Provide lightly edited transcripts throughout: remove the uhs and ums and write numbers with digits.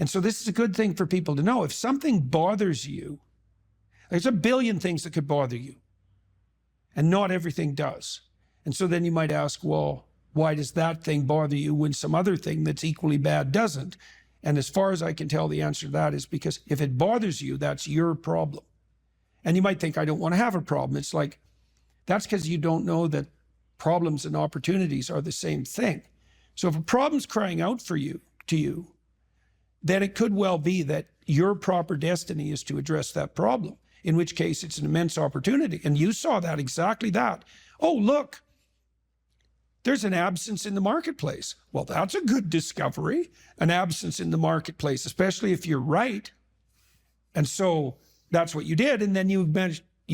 And so this is a good thing for people to know. If something bothers you, there's a billion things that could bother you, and not everything does. And so then you might ask, well, why does that thing bother you when some other thing that's equally bad doesn't? And as far as I can tell, the answer to that is because if it bothers you, that's your problem. And you might think, I don't want to have a problem. It's like, that's because you don't know that problems and opportunities are the same thing. So if a problem's crying out for you, to you, then it could well be that your proper destiny is to address that problem, in which case it's an immense opportunity. And you saw that, exactly that. Oh, look, there's an absence in the marketplace. Well, that's a good discovery, an absence in the marketplace, especially if you're right. And so that's what you did. And then you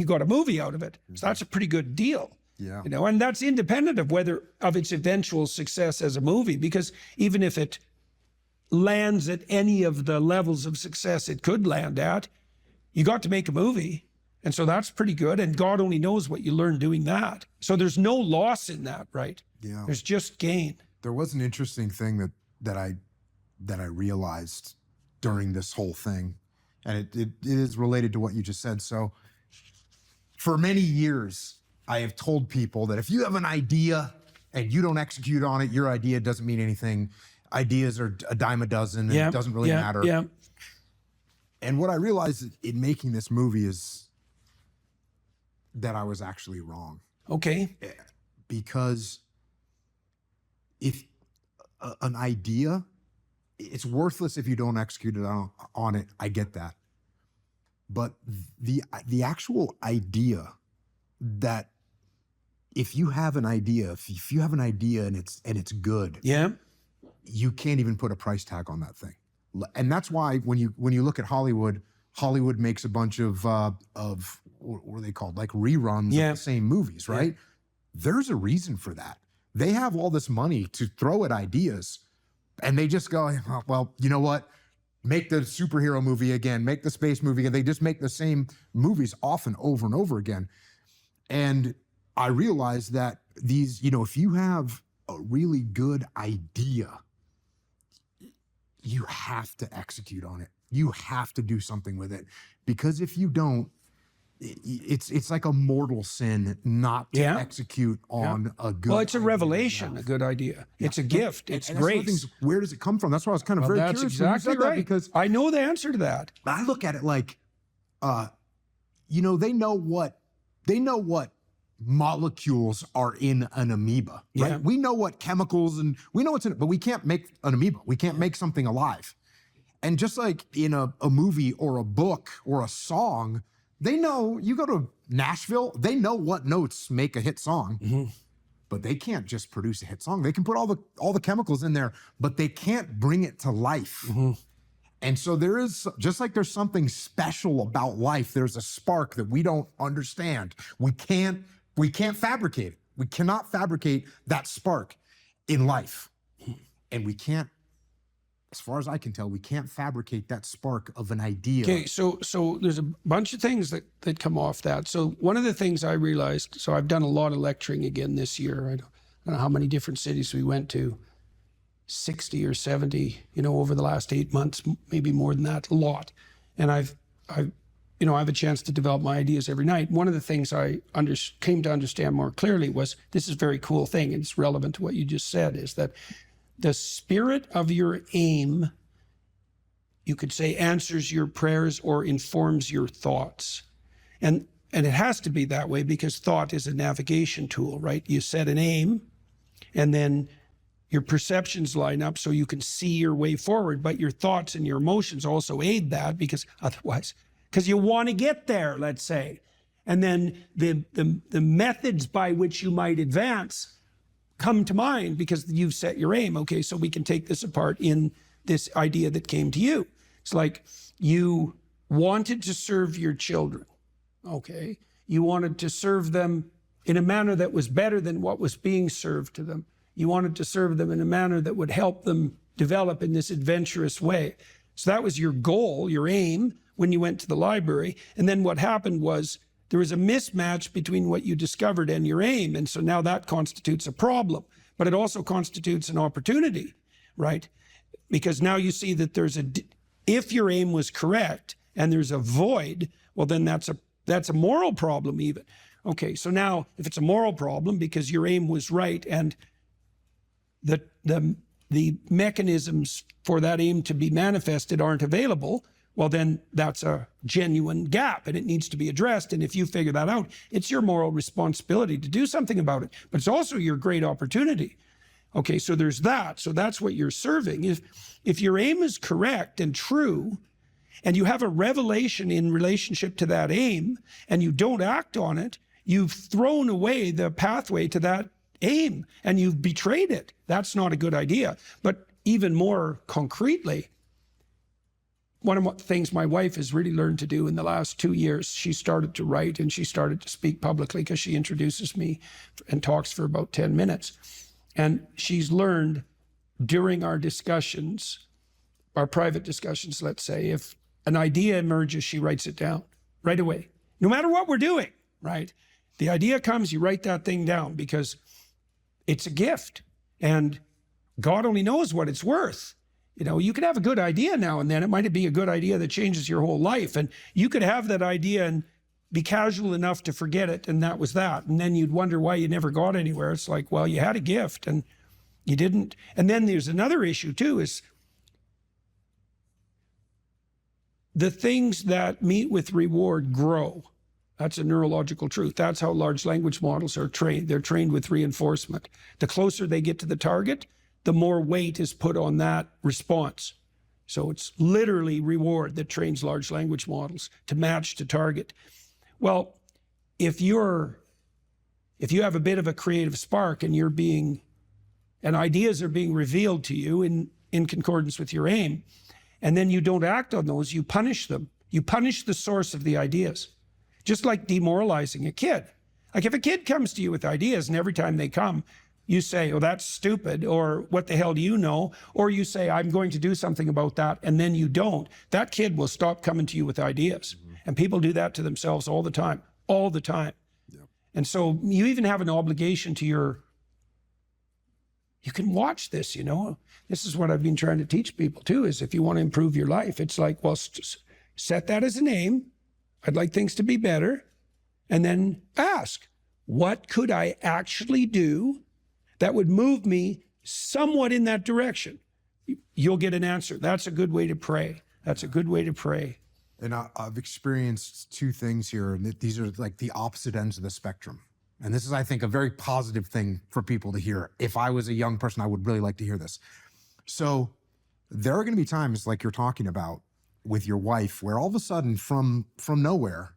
got a movie out of it. So that's a pretty good deal. Yeah. You know, and that's independent of its eventual success as a movie, because even if it lands at any of the levels of success it could land at, you got to make a movie. And so that's pretty good. And God only knows what you learn doing that. So there's no loss in that, right? Yeah. There's just gain. There was an interesting thing that I realized during this whole thing, and it is related to what you just said. So for many years, I have told people that if you have an idea and you don't execute on it, your idea doesn't mean anything. Ideas are a dime a dozen, and it doesn't really matter. Yeah. And what I realized in making this movie is that I was actually wrong. Okay. Because if an idea, it's worthless if you don't execute it on it. I get that. But the actual idea that if you have an idea, if you have an idea and it's good, Yeah. you can't even put a price tag on that thing. And that's why when you look at Hollywood makes a bunch of what are they called? Like reruns of the same movies, right? Yeah. There's a reason for that. They have all this money to throw at ideas, and they just go, well, you know what? Make the superhero movie again, make the space movie again. They just make the same movies often over and over again. And I realized that these, if you have a really good idea, you have to execute on it. You have to do something with it, because if you don't, it's like a mortal sin not to execute on a good. Well, it's a revelation, a good idea. Yeah. It's a gift. It's grace. Where does it come from? That's why I was kind of very curious. That's exactly right. Because I know the answer to that. I look at it like, they know what molecules are in an amoeba, right? Yeah. We know what chemicals and we know what's in it, but we can't make an amoeba. We can't make something alive. And just like in a movie or a book or a song, they know, you go to Nashville, they know what notes make a hit song, but they can't just produce a hit song. They can put all the chemicals in there, but they can't bring it to life. And so there is, just like there's something special about life, there's a spark that we don't understand. We can't fabricate it. We cannot fabricate that spark in life. And we can't, as far as I can tell, we can't fabricate that spark of an idea. Okay, so there's a bunch of things that come off that. So one of the things I realized, so I've done a lot of lecturing again this year. I don't know how many different cities we went to, 60 or 70, over the last 8 months, maybe more than that, a lot. And I have a chance to develop my ideas every night. One of the things I came to understand more clearly was, this is a very cool thing, and it's relevant to what you just said, is that the spirit of your aim, you could say, answers your prayers or informs your thoughts. And it has to be that way, because thought is a navigation tool, right? You set an aim, and then your perceptions line up so you can see your way forward, but your thoughts and your emotions also aid that, because you want to get there, let's say. And then the methods by which you might advance come to mind because you've set your aim. Okay, so we can take this apart in this idea that came to you. It's like you wanted to serve your children. Okay, you wanted to serve them in a manner that was better than what was being served to them. You wanted to serve them in a manner that would help them develop in this adventurous way. So that was your goal, your aim, when you went to the library. And then what happened was there was a mismatch between what you discovered and your aim. And so now that constitutes a problem, but it also constitutes an opportunity, right? Because now you see that there's If your aim was correct and there's a void, well, then that's a moral problem even. Okay, so now if it's a moral problem because your aim was right and the mechanisms for that aim to be manifested aren't available, well, then that's a genuine gap and it needs to be addressed. And if you figure that out, it's your moral responsibility to do something about it. But it's also your great opportunity. Okay, so there's that. So that's what you're serving. If your aim is correct and true, and you have a revelation in relationship to that aim, and you don't act on it, you've thrown away the pathway to that aim, and you've betrayed it. That's not a good idea. But even more concretely, one of the things my wife has really learned to do in the last 2 years, she started to write and she started to speak publicly because she introduces me and talks for about 10 minutes. And she's learned during our discussions, our private discussions, let's say, if an idea emerges, she writes it down right away, no matter what we're doing, right? The idea comes, you write that thing down because it's a gift and God only knows what it's worth. You know, you could have a good idea now and then. It might be a good idea that changes your whole life. And you could have that idea and be casual enough to forget it. And that was that. And then you'd wonder why you never got anywhere. It's like, well, you had a gift and you didn't. And then there's another issue too, is the things that meet with reward grow. That's a neurological truth. That's how large language models are trained. They're trained with reinforcement. The closer they get to the target, the more weight is put on that response. So it's literally reward that trains large language models to match to target. Well, if you have a bit of a creative spark and ideas are being revealed to you in concordance with your aim, and then you don't act on those, you punish them. You punish the source of the ideas. Just like demoralizing a kid. Like if a kid comes to you with ideas and every time they come, you say, oh, that's stupid, or what the hell do you know? Or you say, I'm going to do something about that, and then you don't. That kid will stop coming to you with ideas. Mm-hmm. And people do that to themselves all the time. Yep. And so you even have an obligation to you can watch this, you know. This is what I've been trying to teach people too, is if you want to improve your life, it's like, well, set that as an aim. I'd like things to be better. And then ask, what could I actually do that would move me somewhat in that direction? You'll get an answer. That's a good way to pray. That's a good way to pray. And I've experienced two things here, and these are like the opposite ends of the spectrum. And this is, I think, a very positive thing for people to hear. If I was a young person, I would really like to hear this. So there are going to be times like you're talking about with your wife where all of a sudden from nowhere,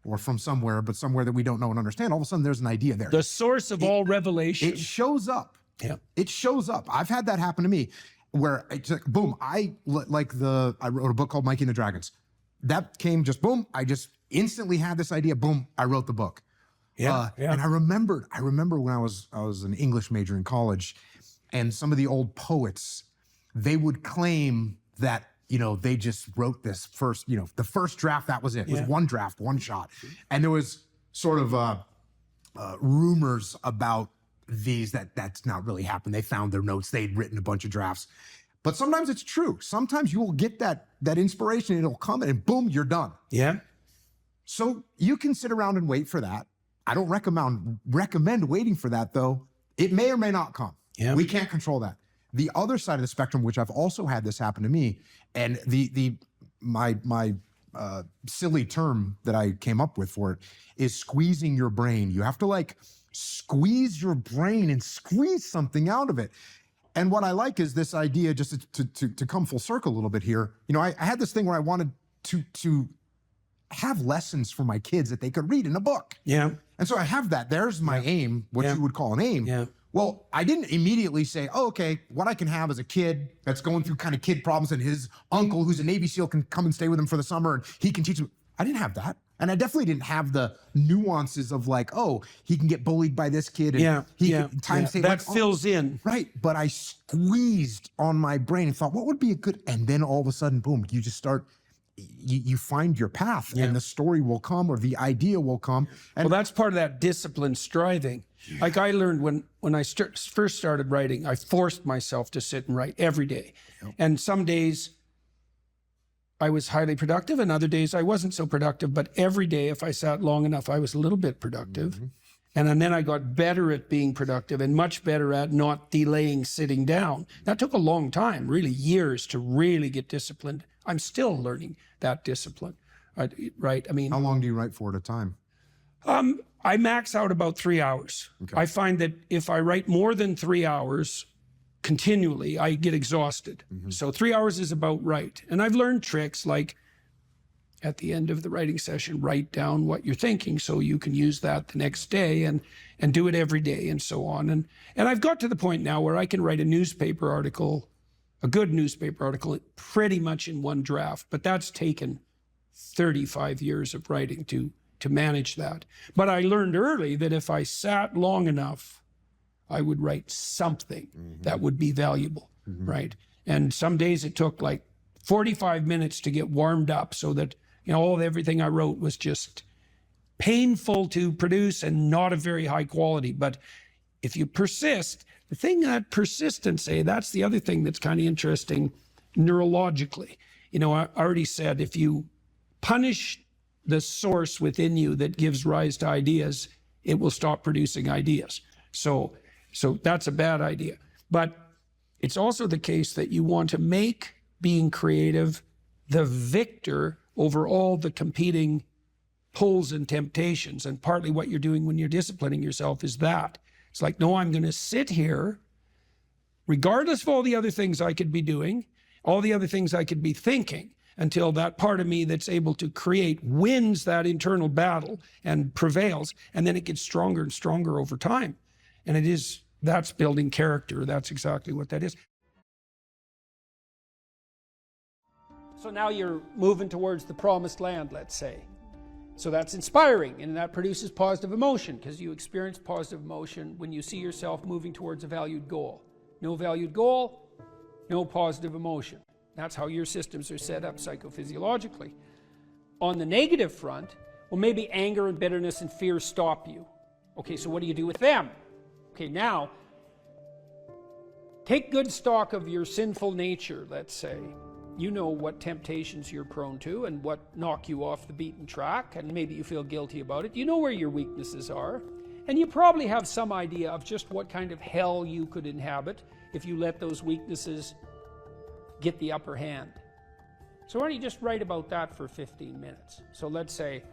or from somewhere, but somewhere that we don't know and understand, all of a sudden there's an idea there. The source of all revelation. It shows up. Yeah. It shows up. I've had that happen to me where it's like, boom, I wrote a book called Mikey and the Dragons. That came just boom. I just instantly had this idea. Boom, I wrote the book. Yeah. And I remember when I was an English major in college, and some of the old poets, they would claim that, you know, they just wrote this first, you know, the first draft, that was it. It was one draft, one shot. And there was sort of rumors about these that's not really happened. They found their notes. They'd written a bunch of drafts. But sometimes it's true. Sometimes you will get that inspiration, and it'll come and boom, you're done. Yeah. So you can sit around and wait for that. I don't recommend waiting for that, though. It may or may not come. Yeah. We can't control that. The other side of the spectrum, which I've also had this happen to me, and my silly term that I came up with for it is squeezing your brain. You have to like squeeze your brain and squeeze something out of it. And what I like is this idea, just to come full circle a little bit here. You know, I had this thing where I wanted to have lessons for my kids that they could read in a book. Yeah. And so I have that. There's my aim, what you would call an aim. Yeah. Well, I didn't immediately say, oh, okay, what I can have as a kid that's going through kind of kid problems, and his uncle, who's a Navy SEAL, can come and stay with him for the summer and he can teach him. I didn't have that. And I definitely didn't have the nuances of like, oh, he can get bullied by this kid. And he can time save. That like, fills in. Right. But I squeezed on my brain and thought, what would be a good, and then all of a sudden, boom, you just start, you find your path, and the story will come, or the idea will come. And well, that's part of that disciplined striving. Yeah. Like I learned when I first started writing, I forced myself to sit and write every day. Yep. And some days I was highly productive, and other days I wasn't so productive. But every day, if I sat long enough, I was a little bit productive. And then I got better at being productive and much better at not delaying sitting down. That took a long time, really years, to really get disciplined. I'm still learning that discipline, right? I mean, How long do you write for at a time? I max out about 3 hours. Okay. I find that if I write more than 3 hours continually, I get exhausted. So 3 hours is about right. And I've learned tricks like at the end of the writing session, write down what you're thinking so you can use that the next day and do it every day and so on. And I've got to the point now where I can write a newspaper article, a good newspaper article, pretty much in one draft, but that's taken 35 years of writing to manage that. But I learned early that if I sat long enough, I would write something that would be valuable, right? And some days it took like 45 minutes to get warmed up so that, you know, everything I wrote was just painful to produce and not of very high quality. But if you persist, the thing that persistence, that's the other thing that's kind of interesting neurologically. You know, I already said, if you punish the source within you that gives rise to ideas, it will stop producing ideas. So that's a bad idea. But it's also the case that you want to make being creative the victor over all the competing pulls and temptations. And partly what you're doing when you're disciplining yourself is that. It's like, no, I'm going to sit here, regardless of all the other things I could be doing, all the other things I could be thinking, until that part of me that's able to create wins that internal battle and prevails. And then it gets stronger and stronger over time. And that's building character. That's exactly what that is. So now you're moving towards the promised land, let's say. So that's inspiring, and that produces positive emotion, because you experience positive emotion when you see yourself moving towards a valued goal. No valued goal, no positive emotion. That's how your systems are set up psychophysiologically. On the negative front, well, maybe anger and bitterness and fear stop you. Okay, so what do you do with them? Okay, now, take good stock of your sinful nature, let's say. You know what temptations you're prone to and what knock you off the beaten track, and maybe you feel guilty about it. You know where your weaknesses are, and you probably have some idea of just what kind of hell you could inhabit if you let those weaknesses get the upper hand. So why don't you just write about that for 15 minutes? So let's say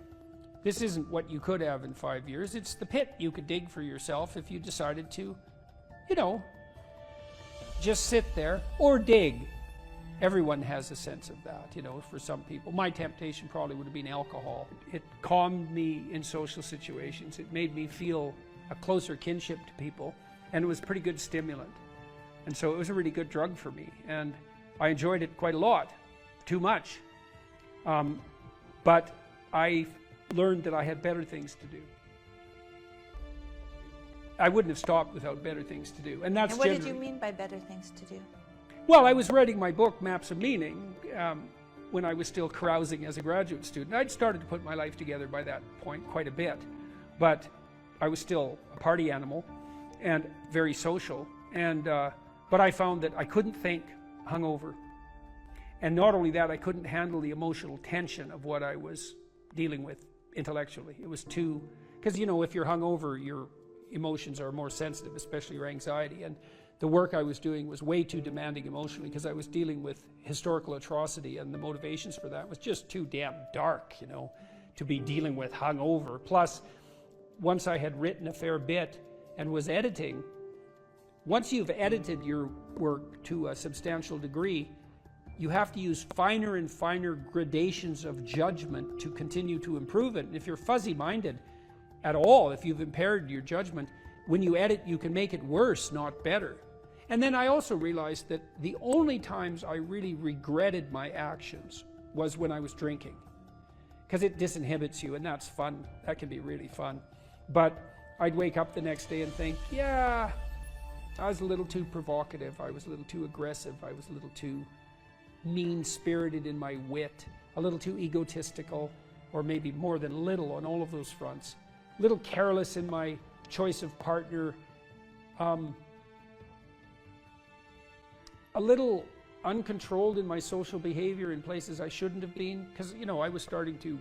this isn't what you could have in 5 years. It's the pit you could dig for yourself if you decided to, you know, just sit there or dig. Everyone has a sense of that, you know, for some people. My temptation probably would have been alcohol. It calmed me in social situations. It made me feel a closer kinship to people, and it was a pretty good stimulant. And so it was a really good drug for me, and I enjoyed it quite a lot, too much. But I learned that I had better things to do. I wouldn't have stopped without better things to do. And that's And what did you mean by better things to do? Well, I was writing my book, Maps of Meaning, when I was still carousing as a graduate student. I'd started to put my life together by that point quite a bit, but I was still a party animal and very social. And but I found that I couldn't think hungover. And not only that, I couldn't handle the emotional tension of what I was dealing with intellectually. It was too, because, you know, if you're hungover, your emotions are more sensitive, especially your anxiety. And the work I was doing was way too demanding emotionally, because I was dealing with historical atrocity, and the motivations for that was just too damn dark, you know, to be dealing with hungover. Plus, once I had written a fair bit and was editing, once you've edited your work to a substantial degree, you have to use finer and finer gradations of judgment to continue to improve it. And if you're fuzzy-minded at all, if you've impaired your judgment, when you edit, you can make it worse, not better. And then I also realized that the only times I really regretted my actions was when I was drinking, because it disinhibits you, and that's fun. That can be really fun. But I'd wake up the next day and think, yeah, I was a little too provocative. I was a little too aggressive. I was a little too mean-spirited in my wit, a little too egotistical, or maybe more than little on all of those fronts. A little careless in my choice of partner, a little uncontrolled in my social behavior in places I shouldn't have been, because I was starting to,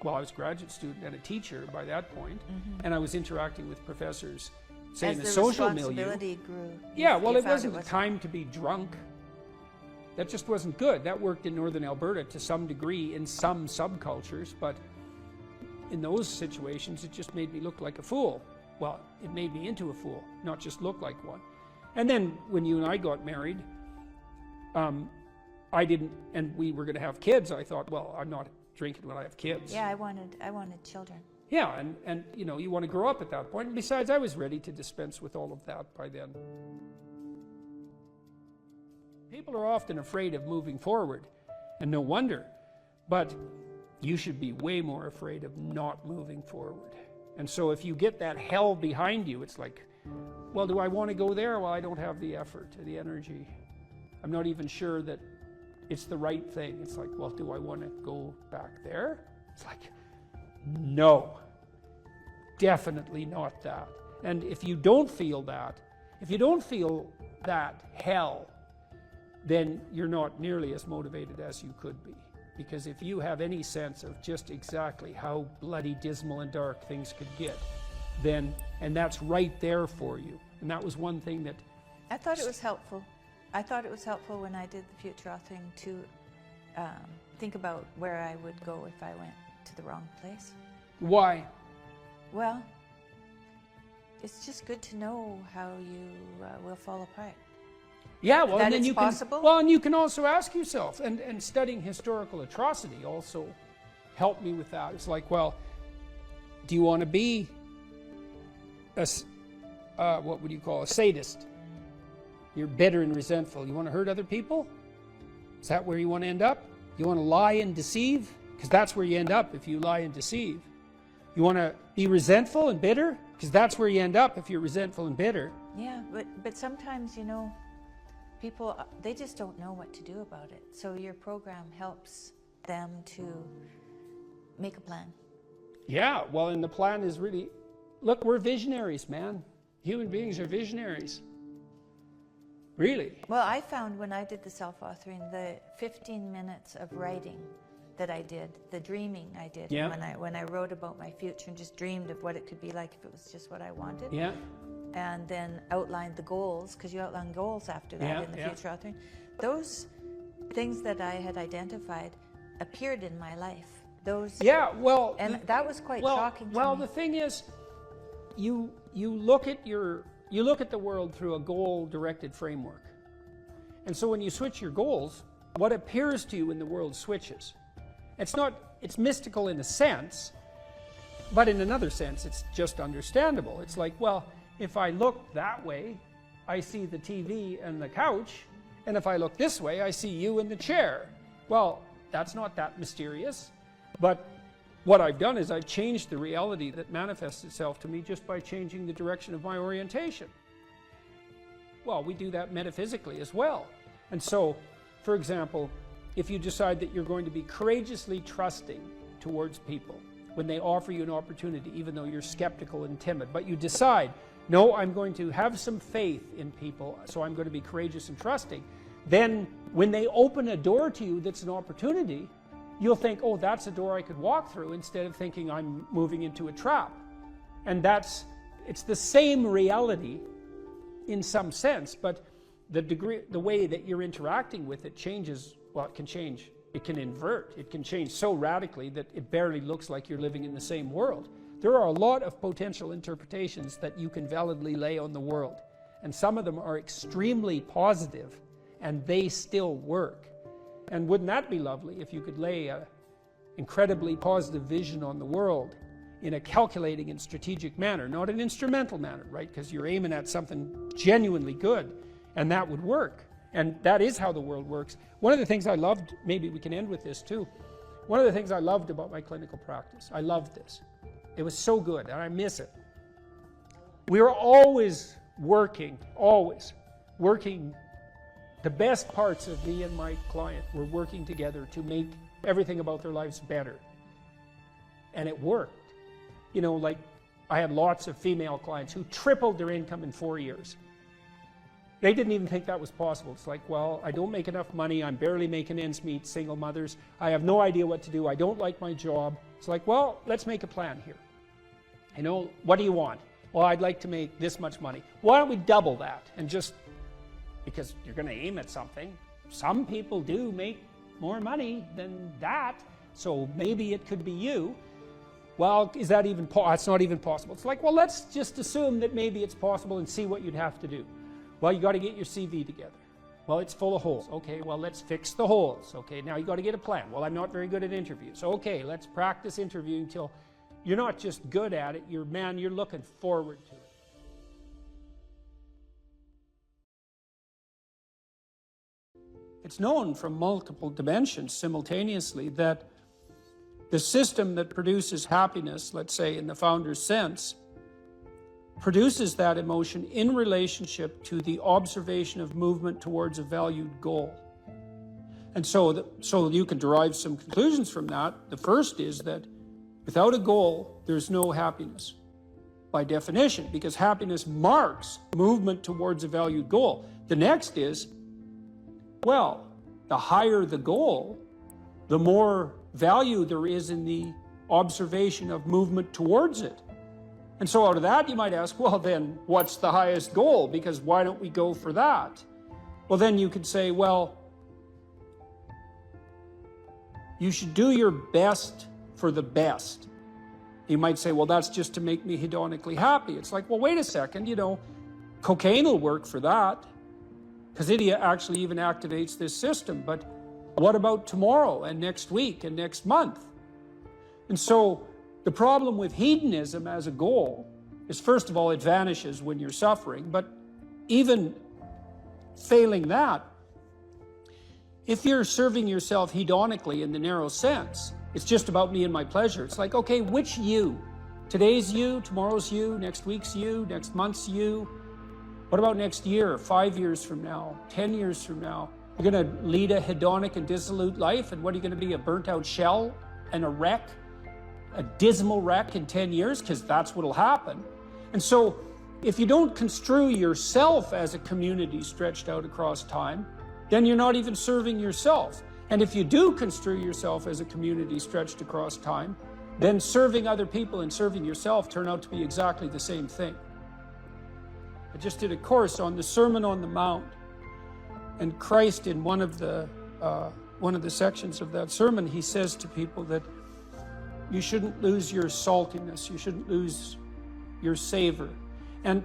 well, I was a graduate student and a teacher by that point, and I was interacting with professors, say As in a the social milieu. responsibility grew. Yeah, you well, it found wasn't the time to be drunk. That just wasn't good. That worked in northern Alberta to some degree in some subcultures, but in those situations, it just made me look like a fool. Well, it made me into a fool, not just look like one. And then when you and I got married, I didn't, and we were going to have kids. I thought, well, I'm not drinking when I have kids. Yeah, I wanted children. Yeah, and you want to grow up at that point. And besides, I was ready to dispense with all of that by then. People are often afraid of moving forward, and no wonder. But you should be way more afraid of not moving forward. And so if you get that hell behind you, it's like, well, do I want to go there? Well, I don't have the effort or the energy. I'm not even sure that it's the right thing. It's like, well, do I want to go back there? It's like, no, definitely not that. And if you don't feel that, hell, then you're not nearly as motivated as you could be. Because if you have any sense of just exactly how bloody dismal and dark things could get, then, and that's right there for you. And that was one thing that... I thought it was helpful. I thought it was helpful when I did the future authoring to think about where I would go if I went to the wrong place. Why? Well, it's just good to know how you will fall apart. Yeah, well, That and then it's you possible? can. Well, and you can also ask yourself, and studying historical atrocity also helped me with that. It's like, well, do you want to be a what would you call a sadist? You're bitter and resentful. You want to hurt other people? Is that where you want to end up? You want to lie and deceive? Because that's where you end up if you lie and deceive. You want to be resentful and bitter? Because that's where you end up if you're resentful and bitter. Yeah, but sometimes, people, they just don't know what to do about it. So your program helps them to make a plan. Yeah, well, and the plan is really, look, we're visionaries, man. Human beings are visionaries. Really. Well, I found when I did the self-authoring, the 15 minutes of writing that I did, the dreaming I did, Yeah. when I wrote about my future and just dreamed of what it could be like if it was just what I wanted. Yeah. And then outlined the goals, because you outline goals after that in the future authoring. Those things that I had identified appeared in my life. Those. Yeah, well. And that was quite shocking to Well, me. the thing is, you look at the world through a goal-directed framework. And so when you switch your goals, what appears to you in the world switches. It's mystical in a sense, but in another sense, it's just understandable. It's like, well, if I look that way, I see the TV and the couch, and if I look this way, I see you in the chair. Well, that's not that mysterious, but what I've done is I've changed the reality that manifests itself to me just by changing the direction of my orientation. Well, we do that metaphysically as well. And so, for example, if you decide that you're going to be courageously trusting towards people when they offer you an opportunity, even though you're skeptical and timid, but you decide, no, I'm going to have some faith in people, so I'm going to be courageous and trusting, then when they open a door to you that's an opportunity, you'll think, oh, that's a door I could walk through, instead of thinking I'm moving into a trap. And it's the same reality in some sense, but the way that you're interacting with it changes. Well, it can change. It can invert. It can change so radically that it barely looks like you're living in the same world. There are a lot of potential interpretations that you can validly lay on the world, and some of them are extremely positive, and they still work. And wouldn't that be lovely if you could lay an incredibly positive vision on the world in a calculating and strategic manner, not an instrumental manner, right? Because you're aiming at something genuinely good, and that would work. And that is how the world works. One of the things I loved, maybe we can end with this too, one of the things I loved about my clinical practice, I loved this. It was so good, and I miss it. We were always working, the best parts of me and my client were working together to make everything about their lives better. And it worked. Like I had lots of female clients who tripled their income in 4 years. They didn't even think that was possible. It's like, well, I don't make enough money. I'm barely making ends meet, single mothers. I have no idea what to do. I don't like my job. It's like, well, let's make a plan here. You know, what do you want? Well, I'd like to make this much money. Why don't we double that? And just, because you're going to aim at something. Some people do make more money than that. So maybe it could be you. Well, is that even possible? It's not even possible. It's like, well, let's just assume that maybe it's possible and see what you'd have to do. Well, you got to get your CV together. Well, it's full of holes. Okay, well, let's fix the holes. Okay, now you got to get a plan. Well, I'm not very good at interviews. Okay, let's practice interviewing until you're not just good at it, you're looking forward to it. It's known from multiple dimensions simultaneously that the system that produces happiness, let's say in the founder's sense, produces that emotion in relationship to the observation of movement towards a valued goal. And so you can derive some conclusions from that. The first is that without a goal, there's no happiness by definition, because happiness marks movement towards a valued goal. The next is, well, the higher the goal, the more value there is in the observation of movement towards it. And so out of that, you might ask, well, then what's the highest goal? Because why don't we go for that? Well, then you could say, well, you should do your best for the best. You might say, well, that's just to make me hedonically happy. It's like, well, wait a second, you know, cocaine will work for that because it actually even activates this system. But what about tomorrow and next week and next month? And so the problem with hedonism as a goal is, first of all, it vanishes when you're suffering. But even failing that, if you're serving yourself hedonically in the narrow sense, it's just about me and my pleasure. It's like, okay, which you? Today's you, tomorrow's you, next week's you, next month's you. What about next year, 5 years from now, 10 years from now? You're going to lead a hedonic and dissolute life, and what are you going to be, a burnt-out shell and a wreck? A dismal wreck in 10 years, because that's what'll happen. And so if you don't construe yourself as a community stretched out across time, then you're not even serving yourself. And if you do construe yourself as a community stretched across time, then serving other people and serving yourself turn out to be exactly the same thing. I just did a course on the Sermon on the Mount, and Christ, in one of the sections of that sermon, he says to people that you shouldn't lose your saltiness. You shouldn't lose your savor. And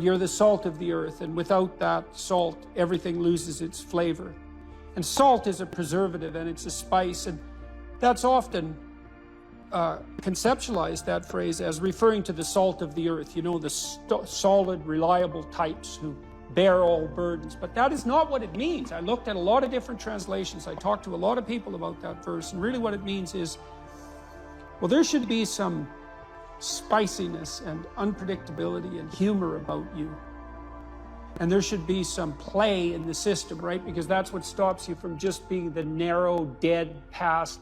you're the salt of the earth. And without that salt, everything loses its flavor. And salt is a preservative and it's a spice. And that's often conceptualized, that phrase, as referring to the salt of the earth. You know, the solid, reliable types who bear all burdens. But that is not what it means. I looked at a lot of different translations. I talked to a lot of people about that verse. And really what it means is, well, there should be some spiciness and unpredictability and humor about you. And there should be some play in the system, right? Because that's what stops you from just being the narrow, dead, past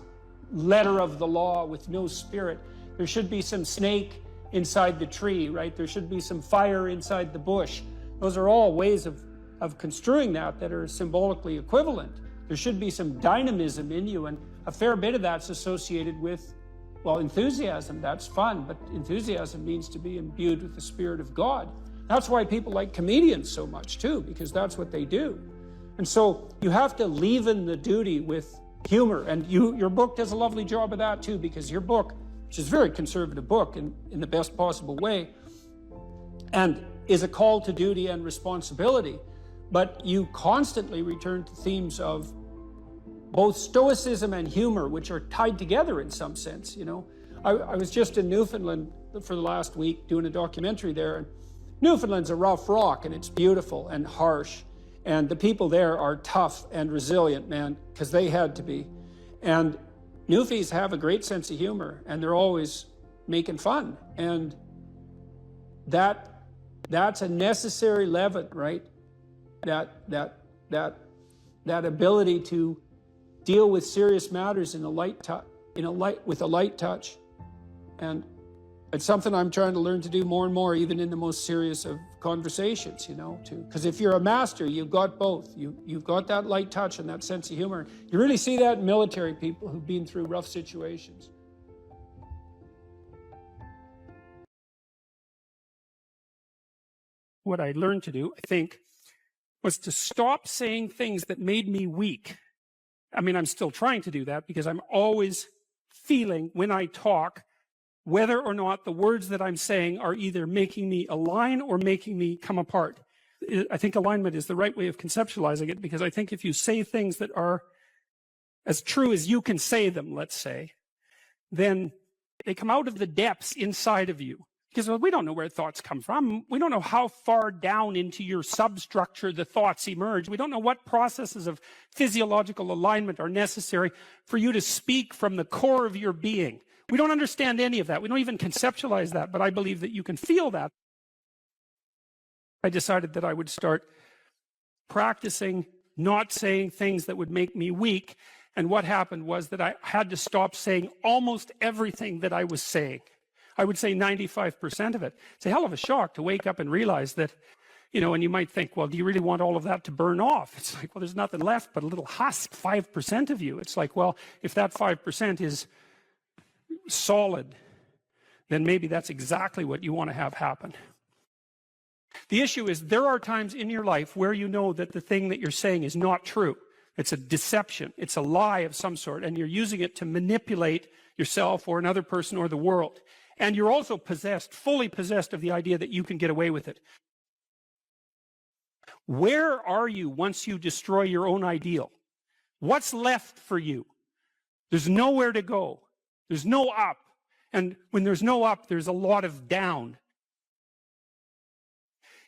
letter of the law with no spirit. There should be some snake inside the tree, right? There should be some fire inside the bush. Those are all ways of construing that are symbolically equivalent. There should be some dynamism in you, and a fair bit of that's associated with, well, enthusiasm. That's fun, but enthusiasm means to be imbued with the Spirit of God. That's why people like comedians so much too, because that's what they do. And so you have to leaven the duty with humor, and your book does a lovely job of that too, because your book, which is a very conservative book in the best possible way, and is a call to duty and responsibility, but you constantly return to themes of both stoicism and humor, which are tied together in some sense. You know, I was just in Newfoundland for the last week doing a documentary there, and Newfoundland's a rough rock, and it's beautiful and harsh, and the people there are tough and resilient, man, because they had to be. And Newfies have a great sense of humor, and they're always making fun, and that's a necessary leaven, right? That ability to deal with serious matters with a light touch, and It's something I'm trying to learn to do more and more, even in the most serious of conversations, you know, too. Because if you're a master, you've got both. You've got that light touch and that sense of humor. You really see that in military people who've been through rough situations. What I learned to do, I think, was to stop saying things that made me weak. I mean, I'm still trying to do that because I'm always feeling when I talk whether or not the words that I'm saying are either making me align or making me come apart. I think alignment is the right way of conceptualizing it, because I think if you say things that are as true as you can say them, let's say, then they come out of the depths inside of you. Because we don't know where thoughts come from. We don't know how far down into your substructure the thoughts emerge. We don't know what processes of physiological alignment are necessary for you to speak from the core of your being. We don't understand any of that. We don't even conceptualize that, but I believe that you can feel that. I decided that I would start practicing not saying things that would make me weak. And what happened was that I had to stop saying almost everything that I was saying. I would say 95% of it. It's a hell of a shock to wake up and realize that, you know, and you might think, well, do you really want all of that to burn off? It's like, well, there's nothing left but a little husk, 5% of you. It's like, well, if that 5% is solid, then maybe that's exactly what you want to have happen. The issue is there are times in your life where you know that the thing that you're saying is not true. It's a deception. It's a lie of some sort, and you're using it to manipulate yourself or another person or the world. And you're also possessed, fully possessed of the idea that you can get away with it. Where are you once you destroy your own ideal? What's left for you? There's nowhere to go. There's no up. And when there's no up, there's a lot of down.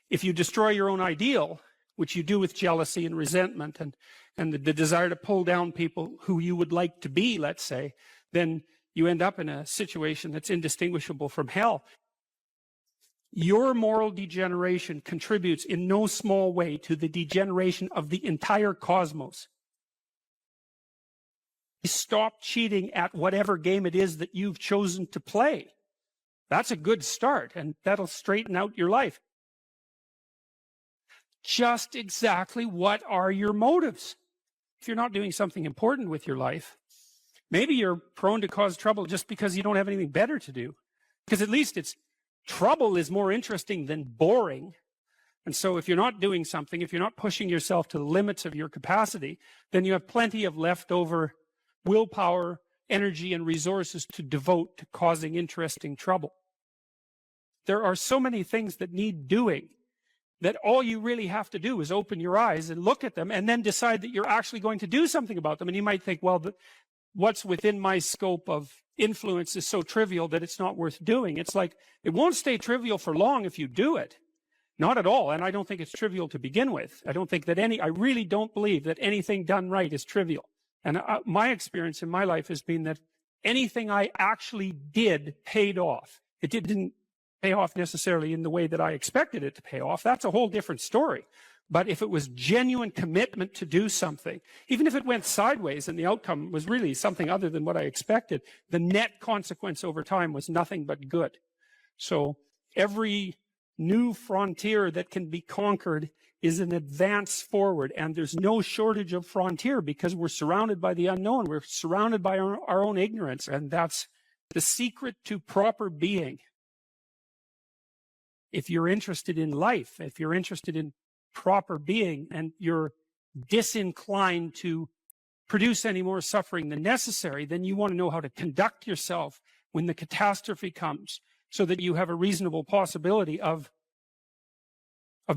If you destroy your own ideal, which you do with jealousy and resentment and the desire to pull down people who you would like to be, let's say, then you end up in a situation that's indistinguishable from hell. Your moral degeneration contributes in no small way to the degeneration of the entire cosmos. Stop cheating at whatever game it is that you've chosen to play. That's a good start, and that'll straighten out your life. Just exactly what are your motives? If you're not doing something important with your life, maybe you're prone to cause trouble just because you don't have anything better to do. Because at least trouble is more interesting than boring. And so if you're not doing something, if you're not pushing yourself to the limits of your capacity, then you have plenty of leftover willpower, energy, and resources to devote to causing interesting trouble. There are so many things that need doing that all you really have to do is open your eyes and look at them and then decide that you're actually going to do something about them. And you might think, well, what's within my scope of influence is so trivial that it's not worth doing. It's like, it won't stay trivial for long if you do it. Not at all. And I don't think it's trivial to begin with. I really don't believe that anything done right is trivial. And my experience in my life has been that anything I actually did paid off. It didn't pay off necessarily in the way that I expected it to pay off. That's a whole different story. But if it was genuine commitment to do something, even if it went sideways and the outcome was really something other than what I expected, the net consequence over time was nothing but good. So every new frontier that can be conquered is an advance forward, and there's no shortage of frontier because we're surrounded by the unknown. We're surrounded by our own ignorance, and that's the secret to proper being. If you're interested in life, if you're interested in proper being, and you're disinclined to produce any more suffering than necessary, then you want to know how to conduct yourself when the catastrophe comes so that you have a reasonable possibility of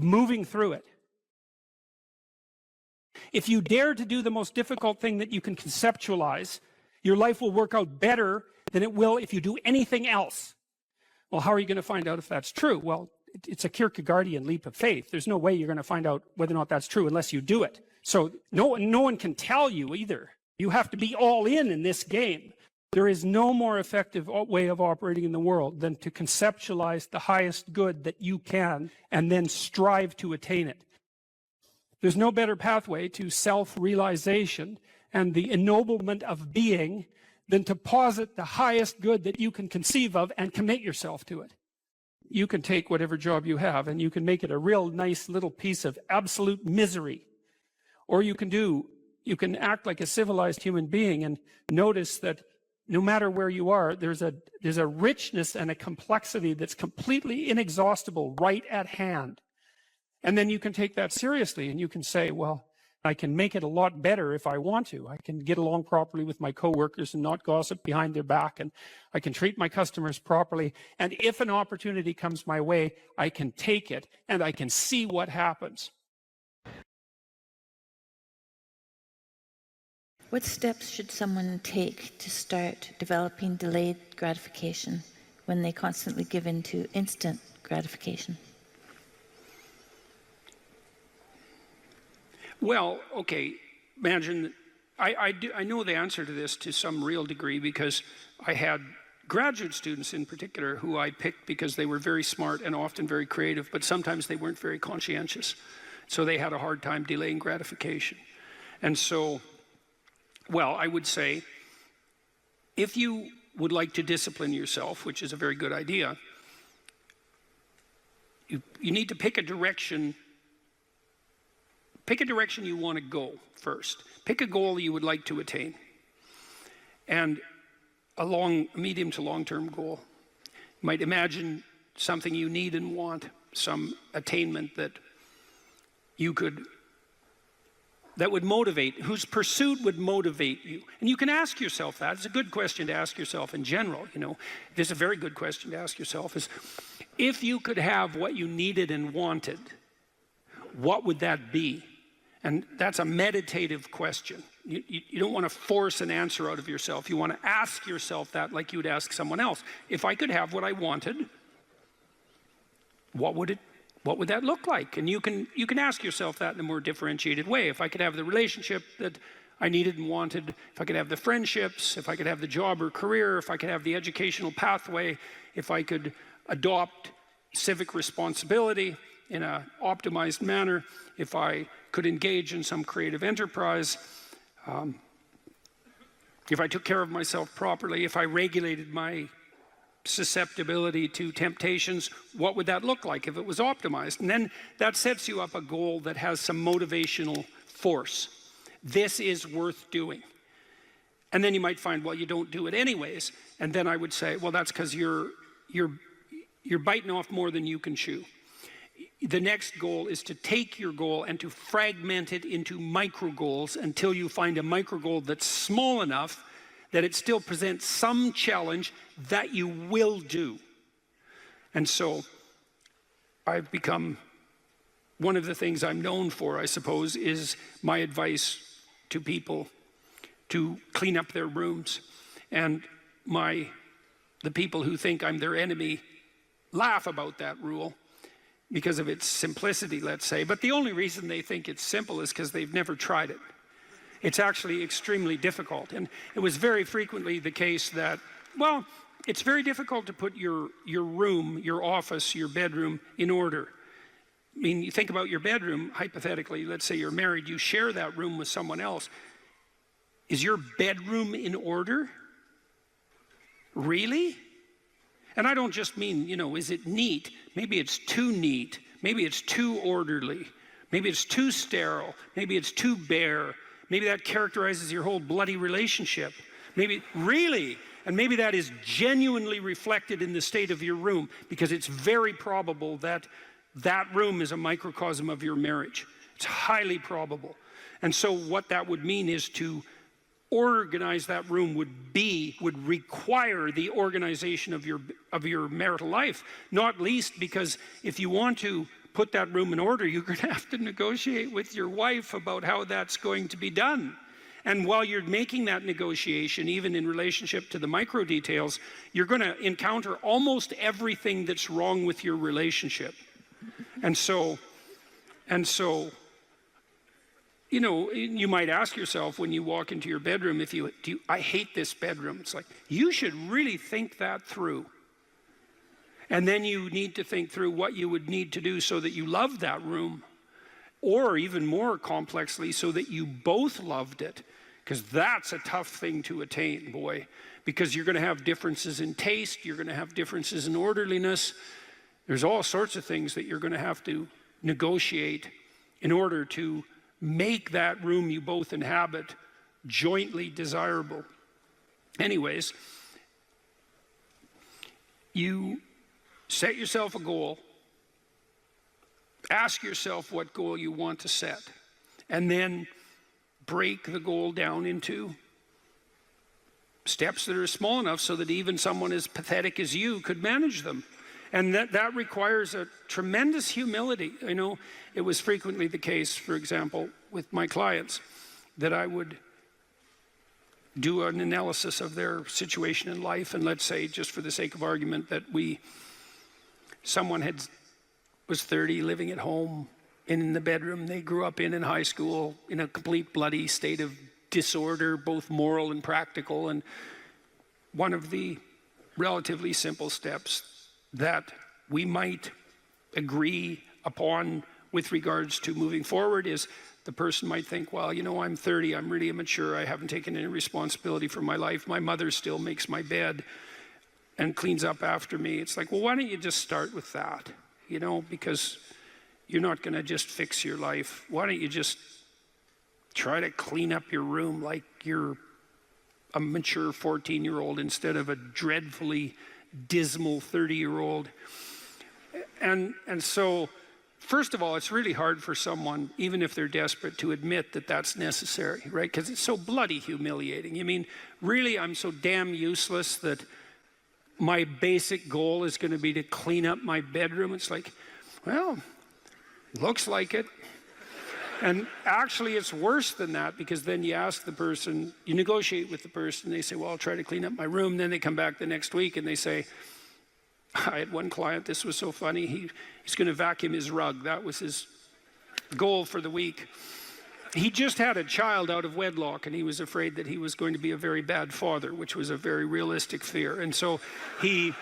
moving through it. If you dare to do the most difficult thing that you can conceptualize, your life will work out better than it will if you do anything else. Well, how are you going to find out if that's true? Well, it's a Kierkegaardian leap of faith. There's no way you're going to find out whether or not that's true unless you do it. So no one can tell you either. You have to be all in this game. There is no more effective way of operating in the world than to conceptualize the highest good that you can and then strive to attain it. There's no better pathway to self-realization and the ennoblement of being than to posit the highest good that you can conceive of and commit yourself to it. You can take whatever job you have and you can make it a real nice little piece of absolute misery. Or you can act like a civilized human being and notice that no matter where you are, there's a richness and a complexity that's completely inexhaustible right at hand. And then you can take that seriously and you can say, well, I can make it a lot better if I want to. I can get along properly with my coworkers and not gossip behind their back, and I can treat my customers properly. And if an opportunity comes my way, I can take it and I can see what happens. What steps should someone take to start developing delayed gratification when they constantly give in to instant gratification? Well, okay, imagine, I know the answer to this to some real degree because I had graduate students in particular who I picked because they were very smart and often very creative, but sometimes they weren't very conscientious. So they had a hard time delaying gratification. And so, well, I would say, if you would like to discipline yourself, which is a very good idea, you need to pick a direction. Pick a direction you want to go first. Pick a goal you would like to attain. And a medium to long-term goal. You might imagine something you need and want, some attainment that would motivate, whose pursuit would motivate you. And you can ask yourself that. It's a good question to ask yourself in general, you know. It's a very good question to ask yourself is, if you could have what you needed and wanted, what would that be? And that's a meditative question. You don't want to force an answer out of yourself. You want to ask yourself that like you would ask someone else. If I could have what I wanted, what would that look like? And you can ask yourself that in a more differentiated way. If I could have the relationship that I needed and wanted, if I could have the friendships, if I could have the job or career, if I could have the educational pathway, if I could adopt civic responsibility in an optimized manner, if I could engage in some creative enterprise, if I took care of myself properly, if I regulated my susceptibility to temptations, what would that look like if it was optimized? And then that sets you up a goal that has some motivational force. This is worth doing. And then you might find, well, you don't do it anyways. And then I would say, well, that's because you're biting off more than you can chew. The next goal is to take your goal and to fragment it into micro goals until you find a micro goal that's small enough that it still presents some challenge that you will do. And so I've become, one of the things I'm known for, I suppose, is my advice to people to clean up their rooms. And the people who think I'm their enemy laugh about that rule because of its simplicity, let's say. But the only reason they think it's simple is because they've never tried it. It's actually extremely difficult. And it was very frequently the case that, well, it's very difficult to put your room, your office, your bedroom in order. I mean, you think about your bedroom, hypothetically, let's say you're married, you share that room with someone else. Is your bedroom in order? Really? And I don't just mean, is it neat? Maybe it's too neat. Maybe it's too orderly. Maybe it's too sterile. Maybe it's too bare. Maybe that characterizes your whole bloody relationship. Maybe, really? And maybe that is genuinely reflected in the state of your room, because it's very probable that that room is a microcosm of your marriage. It's highly probable. And so what that would mean is to organize that room would require the organization of your marital life, not least because if you want to put that room in order, you're going to have to negotiate with your wife about how that's going to be done. And while you're making that negotiation, even in relationship to the micro details, you're going to encounter almost everything that's wrong with your relationship. And so you might ask yourself when you walk into your bedroom, I hate this bedroom. It's like, you should really think that through. And then you need to think through what you would need to do so that you love that room, or even more complexly, so that you both loved it. because that's a tough thing to attain, boy, because you're going to have differences in taste, you're going to have differences in orderliness. There's all sorts of things that you're going to have to negotiate in order to make that room you both inhabit jointly desirable. Anyways, you set yourself a goal, ask yourself what goal you want to set, and then break the goal down into steps that are small enough so that even someone as pathetic as you could manage them. And that requires a tremendous humility. I know it was frequently the case, for example, with my clients, that I would do an analysis of their situation in life, and let's say, just for the sake of argument, that someone was 30, living at home, in the bedroom they grew up in high school, in a complete bloody state of disorder, both moral and practical. And one of the relatively simple steps that we might agree upon with regards to moving forward is the person might think, well, you know, I'm 30, I'm really immature, I haven't taken any responsibility for my life, my mother still makes my bed and cleans up after me. It's like, well, why don't you just start with that? You know, because you're not going to just fix your life. Why don't you just try to clean up your room like you're a mature 14-year-old instead of a dreadfully dismal 30-year-old. And so, first of all, it's really hard for someone, even if they're desperate, to admit that that's necessary, right? Because it's so bloody humiliating. I mean, really, I'm so damn useless that my basic goal is going to be to clean up my bedroom. It's like, well, looks like it. And actually, it's worse than that, because then you ask the person, you negotiate with the person, they say, well, I'll try to clean up my room. Then they come back the next week and they say, I had one client, this was so funny, he's going to vacuum his rug. That was his goal for the week. He just had a child out of wedlock, and he was afraid that he was going to be a very bad father, which was a very realistic fear. And so he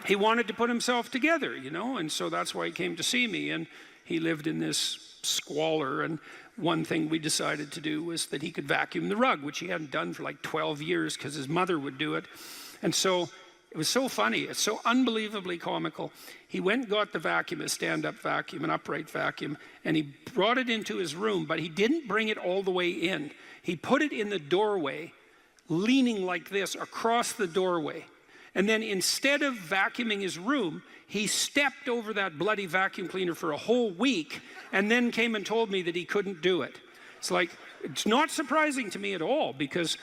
wanted to put himself together, you know, and so that's why he came to see me. And he lived in this squalor, and one thing we decided to do was that he could vacuum the rug, which he hadn't done for like 12 years because his mother would do it. And so it was so funny, it's so unbelievably comical. He went and got the vacuum, a stand-up vacuum, an upright vacuum, and he brought it into his room, but he didn't bring it all the way in. He put it in the doorway, leaning like this across the doorway. And then instead of vacuuming his room, he stepped over that bloody vacuum cleaner for a whole week and then came and told me that he couldn't do it. It's like, it's not surprising to me at all, because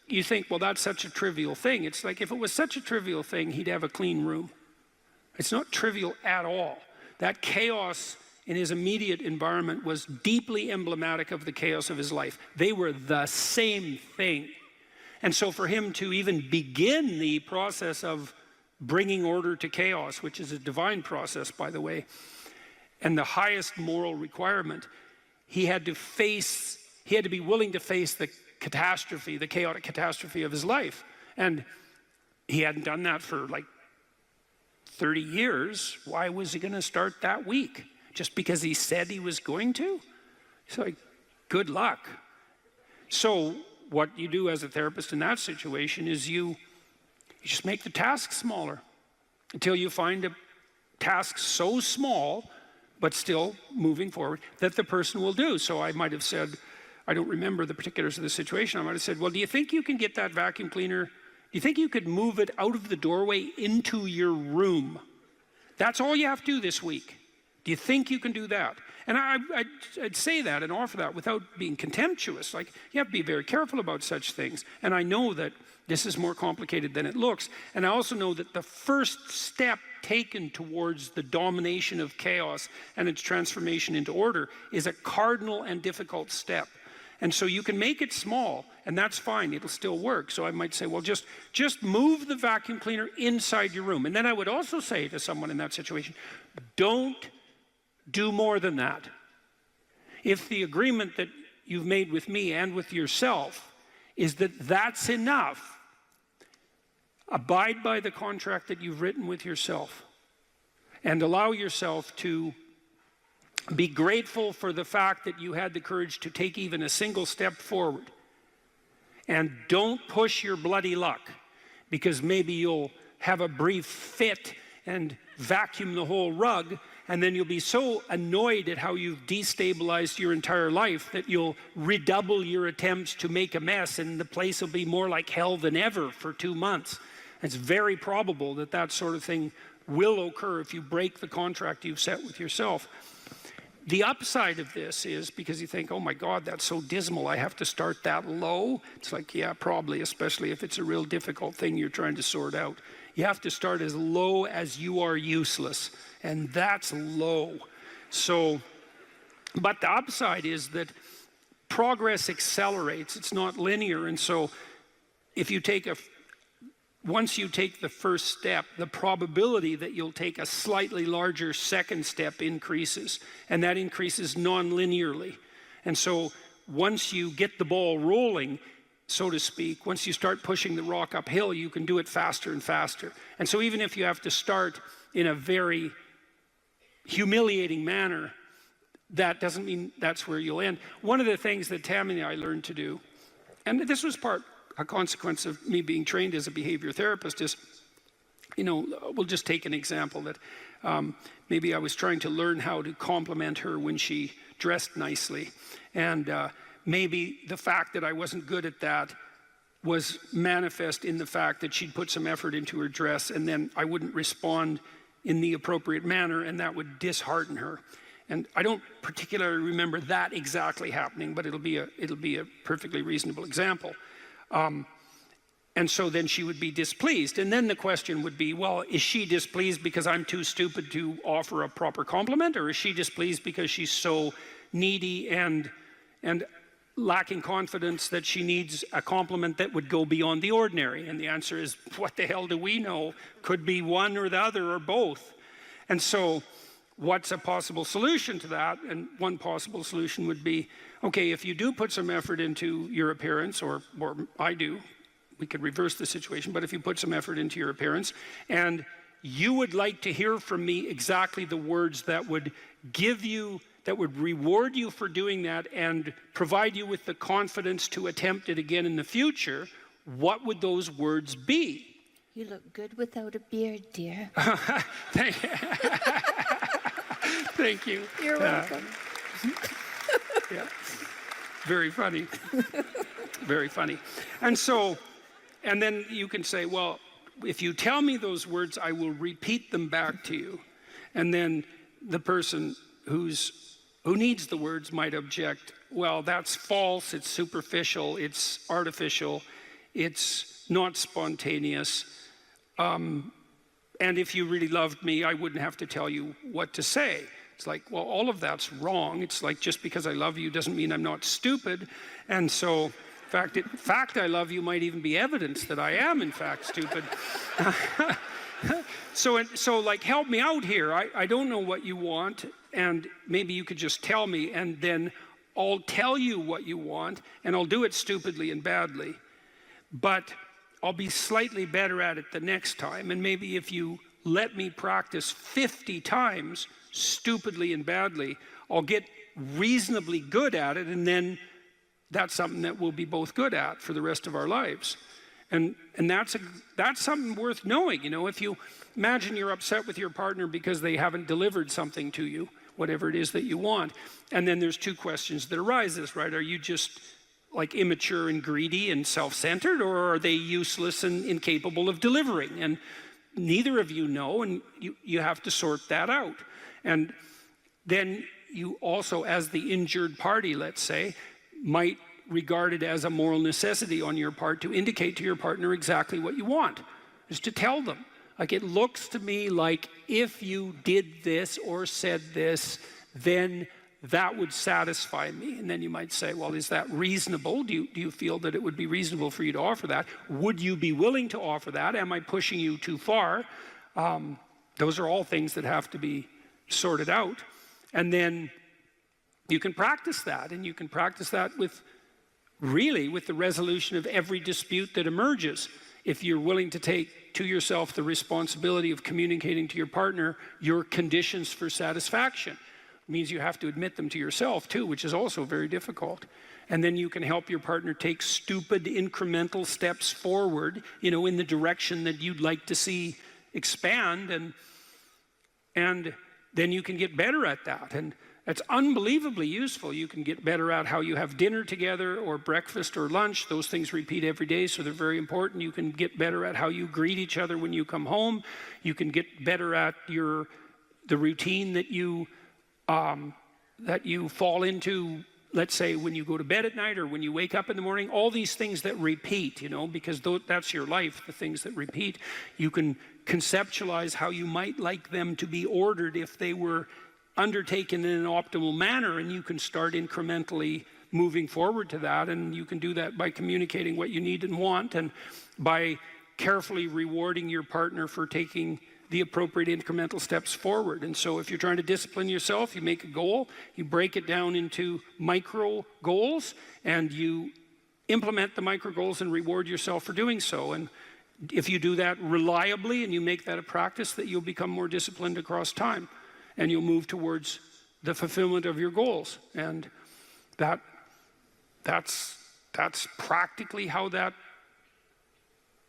you think, well, that's such a trivial thing. It's like, if it was such a trivial thing, he'd have a clean room. It's not trivial at all. That chaos in his immediate environment was deeply emblematic of the chaos of his life. They were the same thing. And so for him to even begin the process of bringing order to chaos, which is a divine process, by the way, and the highest moral requirement, he had to be willing to face the catastrophe, the chaotic catastrophe of his life. And he hadn't done that for like 30 years. Why was he going to start that week? Just because he said he was going to? It's like, good luck. So what you do as a therapist in that situation is you just make the task smaller until you find a task so small, but still moving forward, that the person will do. So I might have said, I don't remember the particulars of the situation, I might have said, well, do you think you can get that vacuum cleaner, do you think you could move it out of the doorway into your room? That's all you have to do this week. Do you think you can do that? And I'd say that and offer that without being contemptuous. Like, you have to be very careful about such things. And I know that this is more complicated than it looks. And I also know that the first step taken towards the domination of chaos and its transformation into order is a cardinal and difficult step. And so you can make it small, and that's fine, it'll still work. So I might say, well, just move the vacuum cleaner inside your room. And then I would also say to someone in that situation, don't do more than that. If the agreement that you've made with me and with yourself is that that's enough, abide by the contract that you've written with yourself and allow yourself to be grateful for the fact that you had the courage to take even a single step forward. And don't push your bloody luck, because maybe you'll have a brief fit and vacuum the whole rug, and then you'll be so annoyed at how you've destabilized your entire life that you'll redouble your attempts to make a mess, and the place will be more like hell than ever for 2 months. It's very probable that that sort of thing will occur if you break the contract you've set with yourself. The upside of this is, because you think, oh my God, that's so dismal, I have to start that low. It's like, yeah, probably, especially if it's a real difficult thing you're trying to sort out. You have to start as low as you are useless, and that's low. So, but the upside is that progress accelerates. It's not linear, and so if you take once you take the first step, the probability that you'll take a slightly larger second step increases, and that increases non-linearly. And so once you get the ball rolling, so to speak, once you start pushing the rock uphill, you can do it faster and faster. And so even if you have to start in a very humiliating manner, that doesn't mean that's where you'll end. One of the things that Tammy and I learned to do, and this was a consequence of me being trained as a behavior therapist, is, you know, we'll just take an example that maybe I was trying to learn how to compliment her when she dressed nicely. And maybe the fact that I wasn't good at that was manifest in the fact that she'd put some effort into her dress, and then I wouldn't respond in the appropriate manner, and that would dishearten her. And I don't particularly remember that exactly happening, but it'll be a perfectly reasonable example. And so then she would be displeased. And then the question would be, well, is she displeased because I'm too stupid to offer a proper compliment? Or is she displeased because she's so needy and lacking confidence that she needs a compliment that would go beyond the ordinary? And the answer is, what the hell do we know? Could be one or the other or both. And so what's a possible solution to that? And one possible solution would be, okay, if you do put some effort into your appearance, or I do, we could reverse the situation, but if you put some effort into your appearance, and you would like to hear from me exactly the words that would give you, that would reward you for doing that and provide you with the confidence to attempt it again in the future, what would those words be? You look good without a beard, dear. Thank you. You're welcome. Yeah. Very funny. Very funny. And so, and then you can say, well, if you tell me those words, I will repeat them back to you. And then the person who needs the words might object, well, that's false, it's superficial, it's artificial, it's not spontaneous. And if you really loved me, I wouldn't have to tell you what to say. It's like, well, all of that's wrong. It's like, just because I love you doesn't mean I'm not stupid. And so, in fact, I love you might even be evidence that I am, in fact, stupid. So like, help me out here. I don't know what you want, and maybe you could just tell me, and then I'll tell you what you want, and I'll do it stupidly and badly. But I'll be slightly better at it the next time, and maybe if you let me practice 50 times stupidly and badly, I'll get reasonably good at it, and then that's something that we'll be both good at for the rest of our lives. And that's something worth knowing. You know, if you imagine you're upset with your partner because they haven't delivered something to you, whatever it is that you want, and then there's two questions that arises, right? Are you just like immature and greedy and self-centered, or are they useless and incapable of delivering? And neither of you know, and you have to sort that out. And then you also, as the injured party, let's say, might regard it as a moral necessity on your part to indicate to your partner exactly what you want, is to tell them. Like, it looks to me like if you did this or said this, then that would satisfy me. And then you might say, well, is that reasonable? Do you feel that it would be reasonable for you to offer that? Would you be willing to offer that? Am I pushing you too far? Those are all things that have to be sorted out. And then you can practice that, and you can practice that with the resolution of every dispute that emerges. If you're willing to take to yourself the responsibility of communicating to your partner your conditions for satisfaction. means you have to admit them to yourself too, which is also very difficult. And then you can help your partner take stupid incremental steps forward, you know, in the direction that you'd like to see expand, and then you can get better at that. And that's unbelievably useful. You can get better at how you have dinner together or breakfast or lunch. Those things repeat every day, so they're very important. You can get better at how you greet each other when you come home. You can get better at the routine that you fall into, let's say, when you go to bed at night or when you wake up in the morning. All these things that repeat, you know, because that's your life, the things that repeat. You can conceptualize how you might like them to be ordered if they were undertaken in an optimal manner, and you can start incrementally moving forward to that. And you can do that by communicating what you need and want, and by carefully rewarding your partner for taking the appropriate incremental steps forward. And so if you're trying to discipline yourself, you make a goal, you break it down into micro goals, and you implement the micro goals and reward yourself for doing so. And if you do that reliably and you make that a practice, that you'll become more disciplined across time, and you'll move towards the fulfillment of your goals. And that's practically how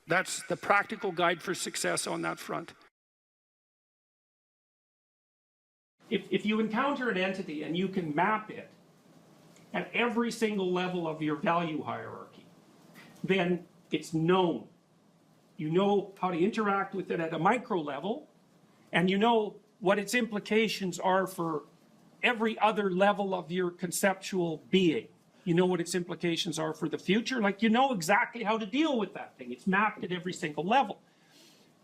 that's the practical guide for success on that front. If you encounter an entity and you can map it at every single level of your value hierarchy, then it's known. You know how to interact with it at a micro level, and you know what its implications are for every other level of your conceptual being. You know what its implications are for the future. Like, you know exactly how to deal with that thing. It's mapped at every single level.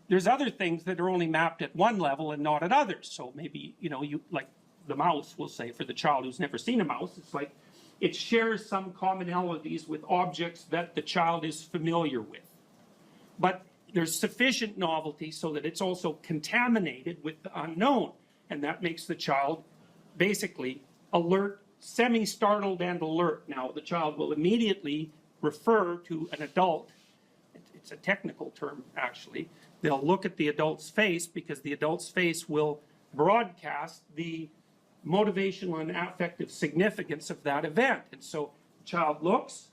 There's other things that are only mapped at one level and not at others. So maybe, you know, you like the mouse, we'll say, for the child who's never seen a mouse, it's like it shares some commonalities with objects that the child is familiar with. But there's sufficient novelty so that it's also contaminated with the unknown. And that makes the child basically alert, semi-startled and alert. Now, the child will immediately refer to an adult. It's a technical term, actually. They'll look at the adult's face, because the adult's face will broadcast the motivational and affective significance of that event. And so the child looks,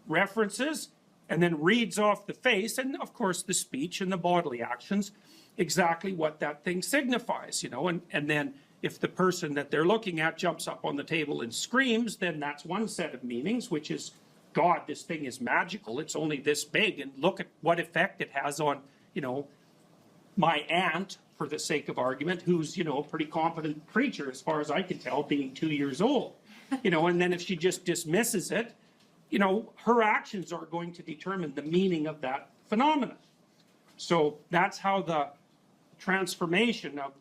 references, and then reads off the face, and of course the speech and the bodily actions, exactly what that thing signifies, you know. And then if the person that they're looking at jumps up on the table and screams, then that's one set of meanings, which is, God, this thing is magical, it's only this big, and look at what effect it has on, you know, my aunt, for the sake of argument, who's, you know, a pretty competent creature as far as I can tell, being 2 years old. You know, and then if she just dismisses it, you know, her actions are going to determine the meaning of that phenomenon. So that's how the transformation of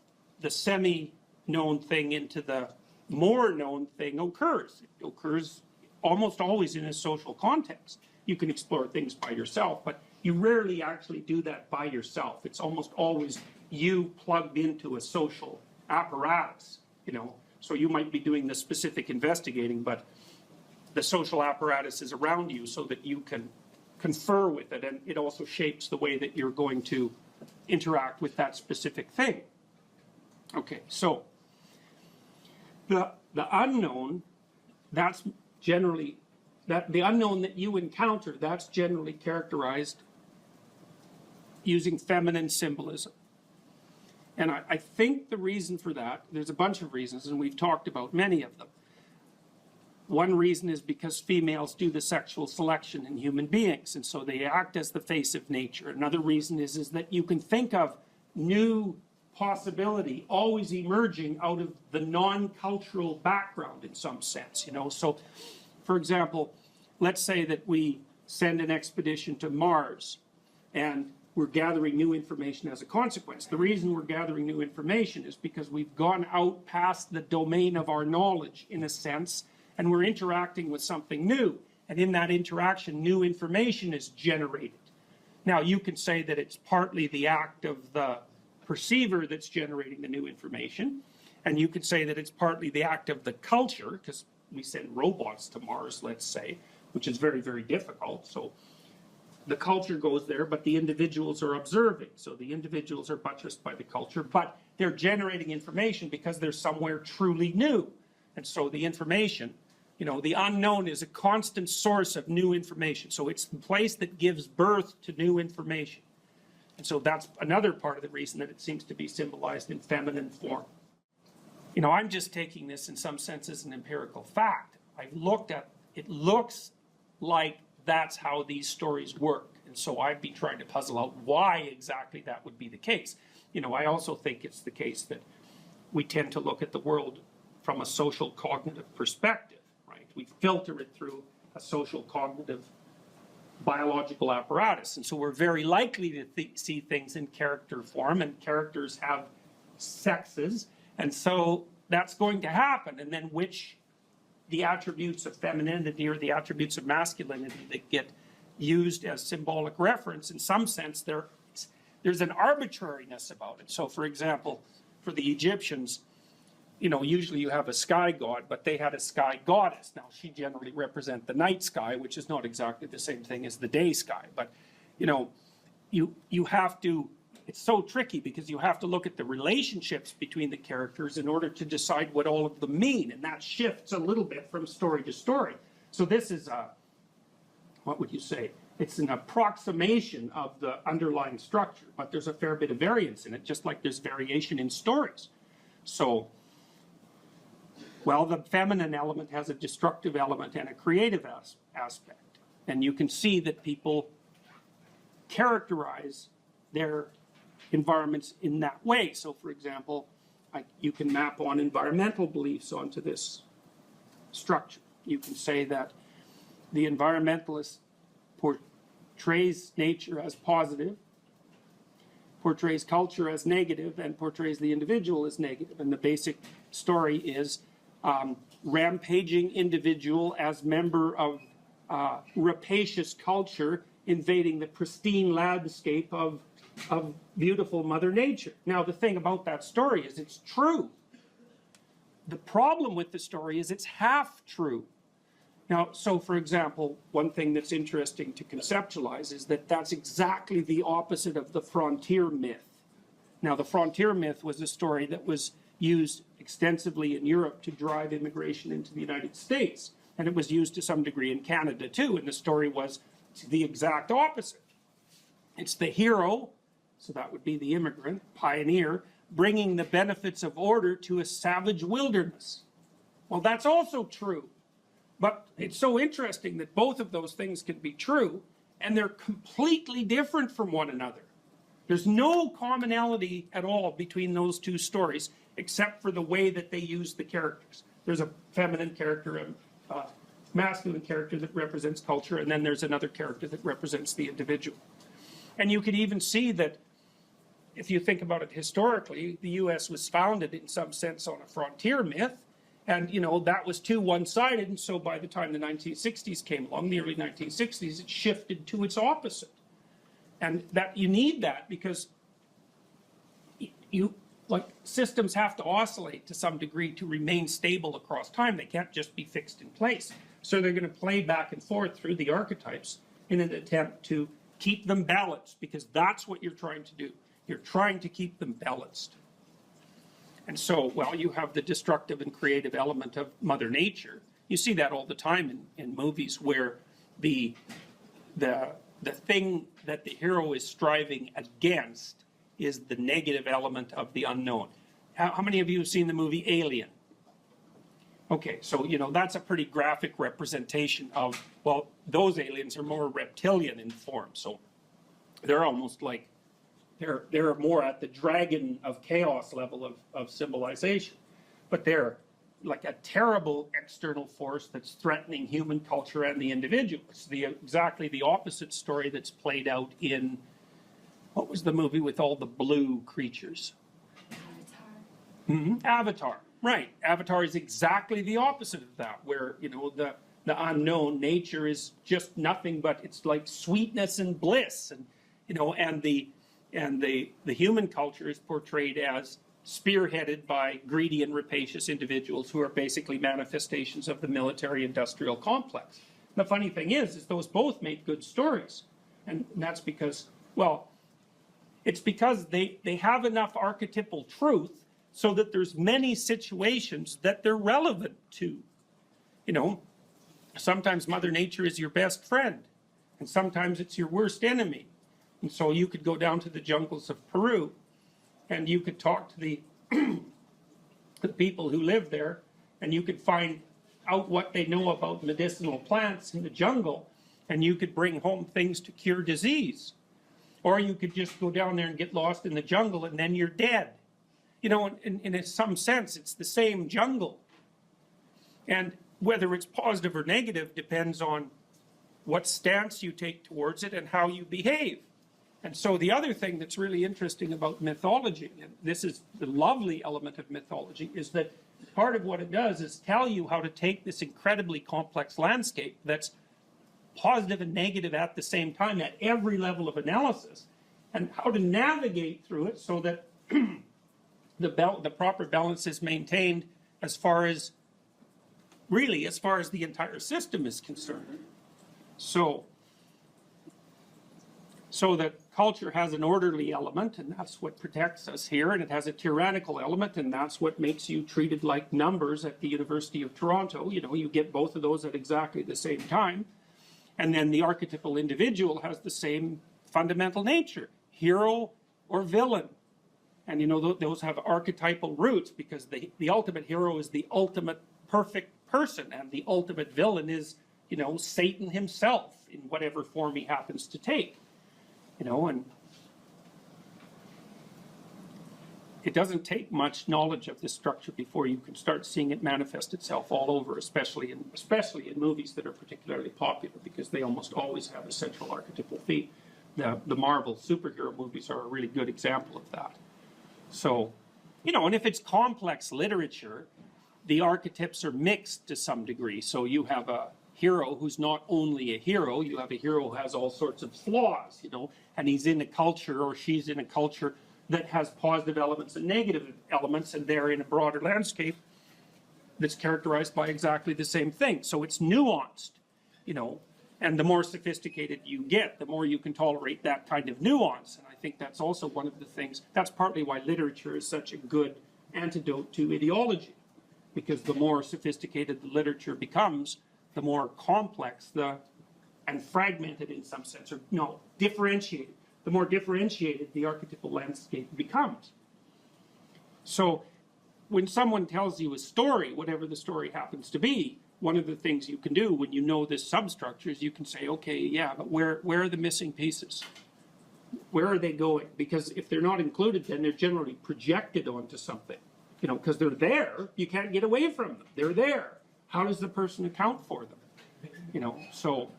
the semi-known thing into the more known thing occurs. It occurs almost always in a social context. You can explore things by yourself, but you rarely actually do that by yourself. It's almost always you plugged into a social apparatus, you know. So you might be doing the specific investigating, but the social apparatus is around you so that you can confer with it, and it also shapes the way that you're going to interact with that specific thing. Okay, so the unknown, that's generally, the unknown that you encounter, that's generally characterized using feminine symbolism. And I think the reason for that, there's a bunch of reasons, and we've talked about many of them. One reason is because females do the sexual selection in human beings, and so they act as the face of nature. Another reason is that you can think of new possibility always emerging out of the non-cultural background in some sense, you know. So, for example, let's say that we send an expedition to Mars, and we're gathering new information as a consequence. The reason we're gathering new information is because we've gone out past the domain of our knowledge, in a sense, and we're interacting with something new. And in that interaction, new information is generated. Now, you can say that it's partly the act of the perceiver that's generating the new information, and you could say that it's partly the act of the culture, because we send robots to Mars, let's say, which is very, very difficult. So the culture goes there, but the individuals are observing. So the individuals are buttressed by the culture, but they're generating information because they're somewhere truly new. And so the information, you know, the unknown is a constant source of new information. So it's the place that gives birth to new information. And so that's another part of the reason that it seems to be symbolized in feminine form. You know, I'm just taking this in some sense as an empirical fact. I've looked at, it looks like that's how these stories work. And so I'd be trying to puzzle out why exactly that would be the case. You know, I also think it's the case that we tend to look at the world from a social cognitive perspective, right? We filter it through a social cognitive biological apparatus. And so we're very likely to see things in character form, and characters have sexes. And so that's going to happen. And then the attributes of femininity or the attributes of masculinity that get used as symbolic reference, in some sense, there's an arbitrariness about it. So for example, for the Egyptians, you know, usually you have a sky god, but they had a sky goddess. Now, she generally represents the night sky, which is not exactly the same thing as the day sky. But, you know, you have to, it's so tricky because you have to look at the relationships between the characters in order to decide what all of them mean. And that shifts a little bit from story to story. So this is what would you say? It's an approximation of the underlying structure, but there's a fair bit of variance in it, just like there's variation in stories. So, well, the feminine element has a destructive element and a creative aspect. And you can see that people characterize their environments in that way. So, for example, you can map on environmental beliefs onto this structure. You can say that the environmentalist portrays nature as positive, portrays culture as negative, and portrays the individual as negative. And the basic story is rampaging individual as member of rapacious culture invading the pristine landscape of beautiful Mother Nature. Now, the thing about that story is it's true. The problem with the story is it's half true. Now, so for example, one thing that's interesting to conceptualize is that that's exactly the opposite of the frontier myth. Now, the frontier myth was a story that was used extensively in Europe to drive immigration into the United States. And it was used to some degree in Canada too. And the story was the exact opposite. It's the hero, so that would be the immigrant, pioneer, bringing the benefits of order to a savage wilderness. Well, that's also true. But it's so interesting that both of those things can be true, and they're completely different from one another. There's no commonality at all between those two stories, except for the way that they use the characters. There's a feminine character, a masculine character that represents culture, and then there's another character that represents the individual. And you could even see that, if you think about it historically, the U.S. was founded in some sense on a frontier myth. And, you know, that was too one-sided. And so by the time the 1960s came along, the early 1960s, it shifted to its opposite. And that you need that because systems have to oscillate to some degree to remain stable across time. They can't just be fixed in place. So they're going to play back and forth through the archetypes in an attempt to keep them balanced, because that's what you're trying to do. You're trying to keep them balanced. And so, well, you have the destructive and creative element of Mother Nature. You see that all the time in movies where the thing that the hero is striving against is the negative element of the unknown. How many of you have seen the movie Alien? Okay, so, you know, that's a pretty graphic representation of, well, those aliens are more reptilian in form. So they're almost like, they're more at the dragon of chaos level of symbolization. But they're like a terrible external force that's threatening human culture and the individual. It's exactly the opposite story that's played out in, what was the movie with all the blue creatures? Avatar. Avatar, right. Avatar is exactly the opposite of that, where, you know, the unknown nature is just nothing but, it's like sweetness and bliss, and, you know, and the human culture is portrayed as spearheaded by greedy and rapacious individuals who are basically manifestations of the military-industrial complex. The funny thing is those both make good stories. And that's because, well, It's because they have enough archetypal truth so that there's many situations that they're relevant to. You know, sometimes Mother Nature is your best friend, and sometimes it's your worst enemy. And so you could go down to the jungles of Peru, and you could talk to the people who live there, and you could find out what they know about medicinal plants in the jungle, and you could bring home things to cure disease. Or you could just go down there and get lost in the jungle, and then you're dead. You know, in some sense, it's the same jungle. And whether it's positive or negative depends on what stance you take towards it and how you behave. And so the other thing that's really interesting about mythology, and this is the lovely element of mythology, is that part of what it does is tell you how to take this incredibly complex landscape that's positive and negative at the same time at every level of analysis, and how to navigate through it so that the proper balance is maintained as far as the entire system is concerned. So that culture has an orderly element, and that's what protects us here, and it has a tyrannical element, and that's what makes you treated like numbers at the University of Toronto. You know, you get both of those at exactly the same time. And then the archetypal individual has the same fundamental nature, hero or villain. And you know, those have archetypal roots, because the ultimate hero is the ultimate perfect person, and the ultimate villain is, you know, Satan himself in whatever form he happens to take. You know, and it doesn't take much knowledge of this structure before you can start seeing it manifest itself all over, especially in movies that are particularly popular, because they almost always have a central archetypal theme. The Marvel superhero movies are a really good example of that. So, you know, and if it's complex literature, the archetypes are mixed to some degree. So you have a hero who's not only a hero, you have a hero who has all sorts of flaws, you know, and he's in a culture, or she's in a culture that has positive elements and negative elements, and they're in a broader landscape that's characterized by exactly the same thing. So it's nuanced, you know, and the more sophisticated you get, the more you can tolerate that kind of nuance. And I think that's also one of the things, that's partly why literature is such a good antidote to ideology, because the more sophisticated the literature becomes, the more complex and fragmented in some sense, or no, differentiated. The more differentiated the archetypal landscape becomes. So when someone tells you a story, whatever the story happens to be, one of the things you can do when you know this substructure is you can say, okay, yeah, but where are the missing pieces? Where are they going? Because if they're not included, then they're generally projected onto something. You know, because they're there, you can't get away from them. They're there. How does the person account for them? You know, so.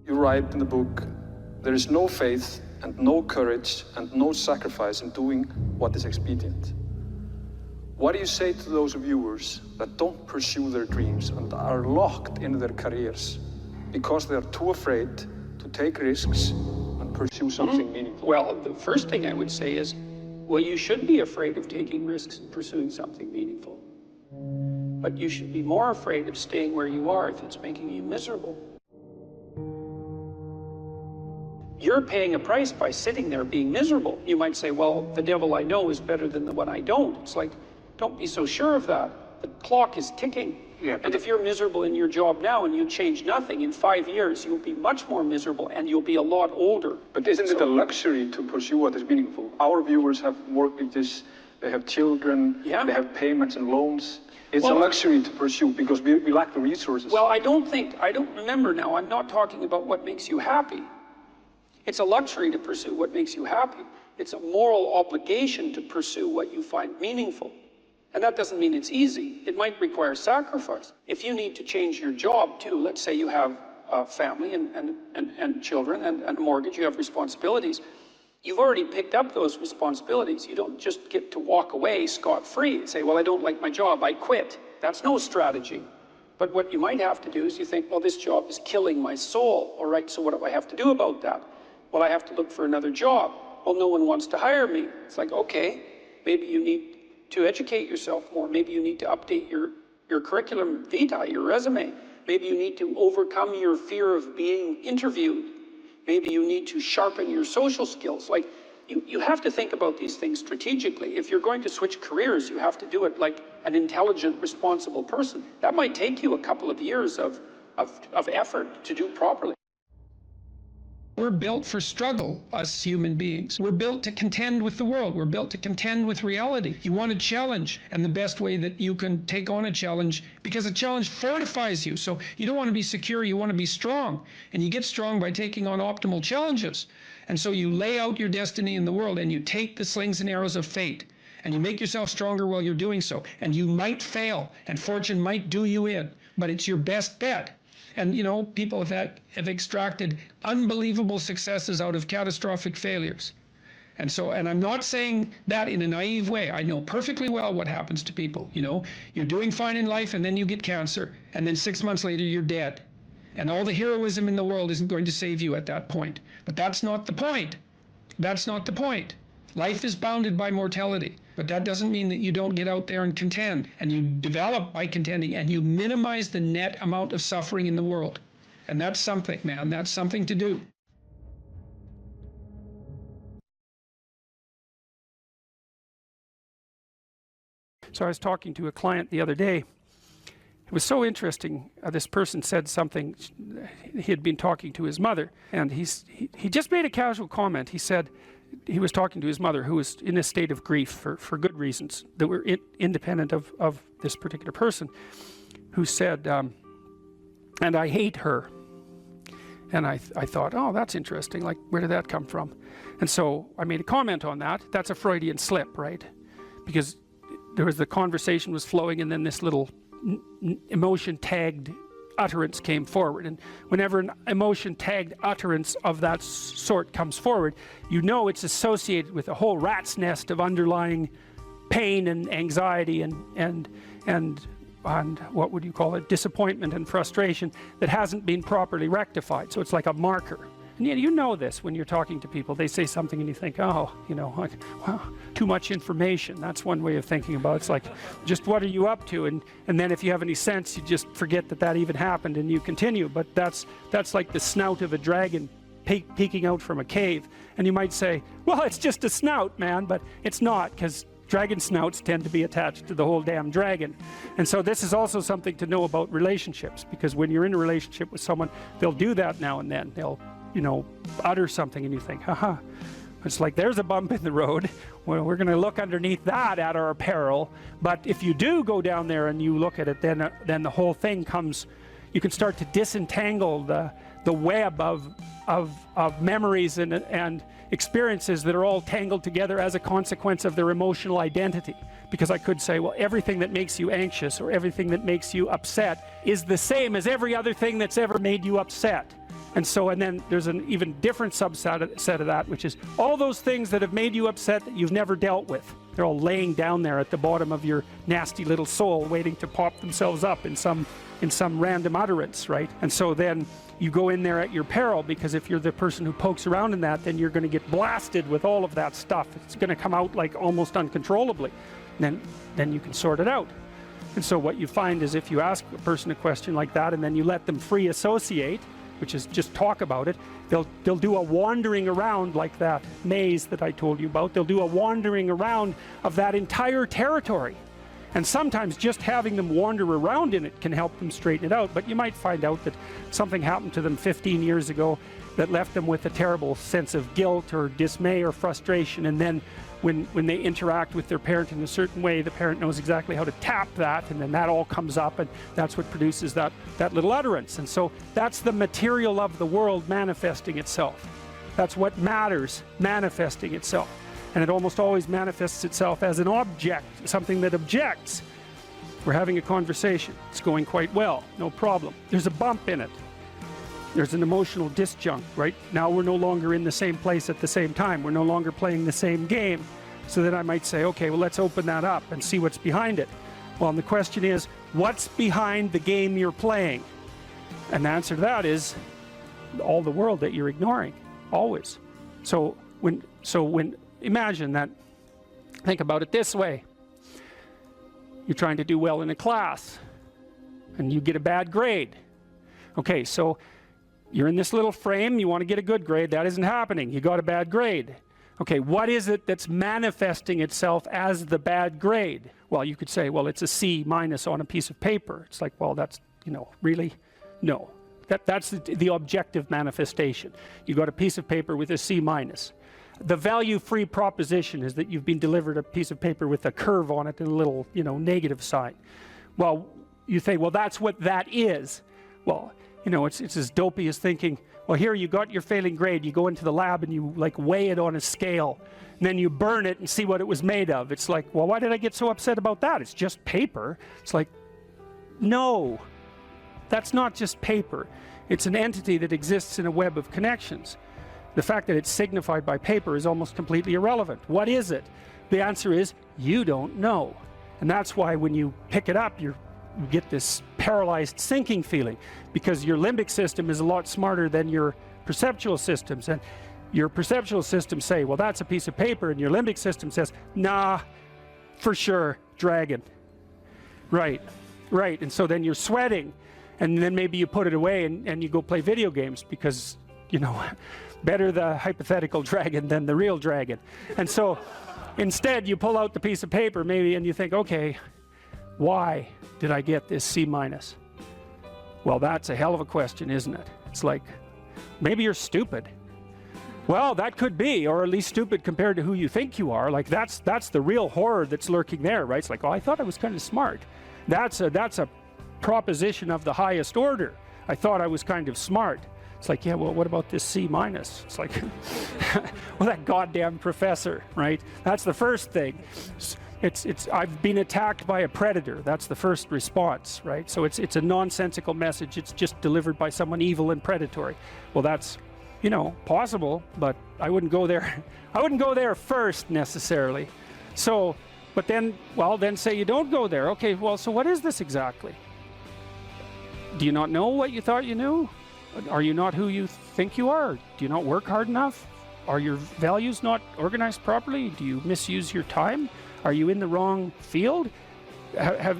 You write in the book, there is no faith and no courage and no sacrifice in doing what is expedient. What do you say to those viewers that don't pursue their dreams and are locked in their careers because they are too afraid to take risks and pursue something meaningful? Well, the first thing I would say is, well, you should be afraid of taking risks and pursuing something meaningful. But you should be more afraid of staying where you are if it's making you miserable. You're paying a price by sitting there being miserable. You might say, well, the devil I know is better than the one I don't. It's like, don't be so sure of that. The clock is ticking. Yeah, and if you're miserable in your job now and you change nothing, in 5 years, you'll be much more miserable and you'll be a lot older. But isn't it a luxury to pursue what is meaningful? Our viewers have mortgages, they have children, yeah. They have payments and loans. It's a luxury to pursue because we lack the resources. Well, I don't remember now, I'm not talking about what makes you happy. It's a luxury to pursue what makes you happy. It's a moral obligation to pursue what you find meaningful. And that doesn't mean it's easy. It might require sacrifice. If you need to change your job too, let's say you have a family and children and a mortgage, you have responsibilities. You've already picked up those responsibilities. You don't just get to walk away scot-free and say, well, I don't like my job, I quit. That's no strategy. But what you might have to do is you think, well, this job is killing my soul. All right, so what do I have to do about that? Well, I have to look for another job. Well, no one wants to hire me. It's like, okay, maybe you need to educate yourself more. Maybe you need to update your curriculum vitae, your resume. Maybe you need to overcome your fear of being interviewed. Maybe you need to sharpen your social skills. Like, you have to think about these things strategically. If you're going to switch careers, you have to do it like an intelligent, responsible person. That might take you a couple of years of effort to do properly. We're built for struggle, us human beings. We're built to contend with the world. We're built to contend with reality. You want a challenge, and the best way that you can take on a challenge, because a challenge fortifies you. So you don't want to be secure, you want to be strong. And you get strong by taking on optimal challenges. And so you lay out your destiny in the world, and you take the slings and arrows of fate, and you make yourself stronger while you're doing so. And you might fail, and fortune might do you in, but it's your best bet. And, you know, people have extracted unbelievable successes out of catastrophic failures. And I'm not saying that in a naive way. I know perfectly well what happens to people. You know, you're doing fine in life, and then you get cancer, and then 6 months later you're dead. And all the heroism in the world isn't going to save you at that point. But that's not the point. That's not the point. Life is bounded by mortality, but that doesn't mean that you don't get out there and contend, and you develop by contending, and you minimize the net amount of suffering in the world. And that's something, man. That's something to do. So I was talking to a client the other day. It was so interesting. This person said something. He had been talking to his mother, and he just made a casual comment. He said he was talking to his mother, who was in a state of grief for good reasons that were independent of this particular person, who said, and I hate her. And I thought, oh, that's interesting. Like, where did that come from? And so I made a comment on that. That's a Freudian slip, right? Because the conversation was flowing, and then this little emotion tagged utterance came forward. And whenever an emotion tagged utterance of that sort comes forward, you know it's associated with a whole rat's nest of underlying pain and anxiety and what would you call it, disappointment and frustration that hasn't been properly rectified. So it's like a marker. And yet, you know this when you're talking to people. They say something and you think, oh, you know, like, wow, too much information. That's one way of thinking about it. It's like, just what are you up to? And then if you have any sense, you just forget that even happened and you continue. But that's like the snout of a dragon peeking out from a cave. And you might say, well, it's just a snout, man. But it's not, because dragon snouts tend to be attached to the whole damn dragon. And so this is also something to know about relationships, because when you're in a relationship with someone, they'll do that now and then. They'll, you know, utter something and you think, haha, it's like, there's a bump in the road. Well, we're going to look underneath that at our peril. But if you do go down there and you look at it, then the whole thing comes, you can start to disentangle the web of memories and experiences that are all tangled together as a consequence of their emotional identity. Because I could say, well, everything that makes you anxious or everything that makes you upset is the same as every other thing that's ever made you upset. And then there's an even different subset of that, which is all those things that have made you upset that you've never dealt with. They're all laying down there at the bottom of your nasty little soul, waiting to pop themselves up in some random utterance, right? And so then you go in there at your peril, because if you're the person who pokes around in that, then you're going to get blasted with all of that stuff. It's going to come out like almost uncontrollably. Then you can sort it out. And so what you find is, if you ask a person a question like that and then you let them free associate, which is just talk about it, they'll do a wandering around, like that maze that I told you about. They'll do a wandering around of that entire territory. And sometimes just having them wander around in it can help them straighten it out. But you might find out that something happened to them 15 years ago that left them with a terrible sense of guilt or dismay or frustration. And then when they interact with their parent in a certain way, the parent knows exactly how to tap that, and then that all comes up, and that's what produces that little utterance. And so that's the material of the world manifesting itself. That's what matters manifesting itself. And it almost always manifests itself as an object, something that objects. We're having a conversation. It's going quite well, no problem. There's a bump in it. There's an emotional disjunct, right? Now we're no longer in the same place at the same time. We're no longer playing the same game. So then I might say, okay, well, let's open that up and see what's behind it. Well, and the question is, what's behind the game you're playing? And the answer to that is all the world that you're ignoring, always. So when imagine that, think about it this way. You're trying to do well in a class, and you get a bad grade. Okay, so you're in this little frame, you want to get a good grade, that isn't happening, you got a bad grade. Okay, what is it that's manifesting itself as the bad grade? Well, you could say, well, it's a C minus on a piece of paper. It's like, well, that's, you know, really? No. That's the objective manifestation. You got a piece of paper with a C minus. The value-free proposition is that you've been delivered a piece of paper with a curve on it and a little, you know, negative sign. Well, you think, well, that's what that is. Well, you know, it's as dopey as thinking, well, here you got your failing grade, you go into the lab and you like weigh it on a scale, and then you burn it and see what it was made of. It's like, well, why did I get so upset about that? It's just paper. It's like, no, that's not just paper. It's an entity that exists in a web of connections. The fact that it's signified by paper is almost completely irrelevant. What is it? The answer is, you don't know. And that's why when you pick it up, you get this paralyzed sinking feeling, because your limbic system is a lot smarter than your perceptual systems. And your perceptual systems say, well, that's a piece of paper, and your limbic system says, nah, for sure, dragon. Right, right. And so then you're sweating, and then maybe you put it away and you go play video games, because, you know, better the hypothetical dragon than the real dragon. And so instead you pull out the piece of paper maybe and you think, okay, why did I get this C minus? Well, that's a hell of a question, isn't it? It's like, maybe you're stupid. Well, that could be, or at least stupid compared to who you think you are. Like that's the real horror that's lurking there, right? It's like, oh, I thought I was kind of smart. That's a proposition of the highest order. I thought I was kind of smart. It's like, yeah, well, what about this C minus? It's like, well, that goddamn professor, right? That's the first thing. I've been attacked by a predator. That's the first response, right? So it's a nonsensical message. It's just delivered by someone evil and predatory. Well, that's, you know, possible, but I wouldn't go there. I wouldn't go there first necessarily. So, but then, well, then say you don't go there. Okay, well, so what is this exactly? Do you not know what you thought you knew? Are you not who you think you are? Do you not work hard enough? Are your values not organized properly? Do you misuse your time? Are you in the wrong field?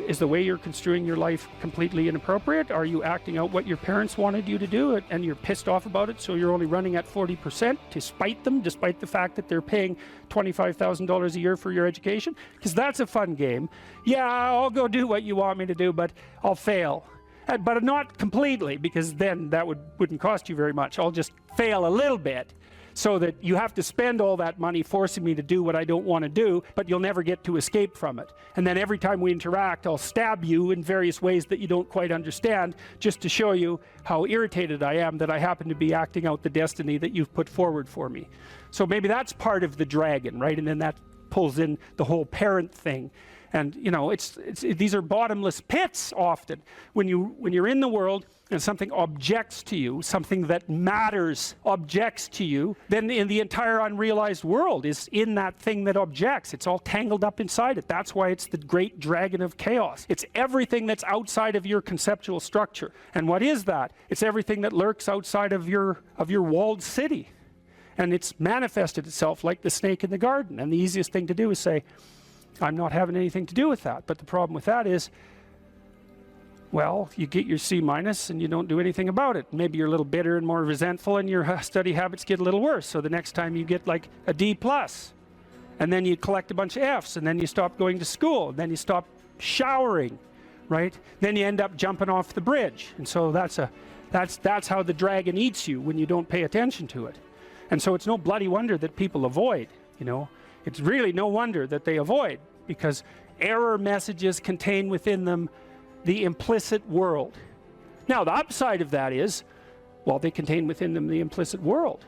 Is the way you're construing your life completely inappropriate? Are you acting out what your parents wanted you to do and you're pissed off about it, so you're only running at 40% to spite them, despite the fact that they're paying $25,000 a year for your education? Because that's a fun game. Yeah, I'll go do what you want me to do, but I'll fail. But not completely, because then that wouldn't cost you very much. I'll just fail a little bit, so that you have to spend all that money forcing me to do what I don't want to do, but you'll never get to escape from it. And then every time we interact, I'll stab you in various ways that you don't quite understand, just to show you how irritated I am that I happen to be acting out the destiny that you've put forward for me. So maybe that's part of the dragon, right? And then that pulls in the whole parent thing. And, you know, these are bottomless pits often. When you're in the world and something objects to you, something that matters objects to you, then in the entire unrealized world is in that thing that objects. It's all tangled up inside it. That's why it's the great dragon of chaos. It's everything that's outside of your conceptual structure. And what is that? It's everything that lurks outside of your walled city. And it's manifested itself like the snake in the garden. And the easiest thing to do is say, I'm not having anything to do with that. But the problem with that is, well, you get your C minus and you don't do anything about it. Maybe you're a little bitter and more resentful and your study habits get a little worse. So the next time you get like a D plus, and then you collect a bunch of Fs, and then you stop going to school, and then you stop showering, right? Then you end up jumping off the bridge. And so that's how the dragon eats you when you don't pay attention to it. And so it's no bloody wonder that people avoid, you know. It's really no wonder that they avoid, because error messages contain within them the implicit world. Now, the upside of that is, well, they contain within them the implicit world.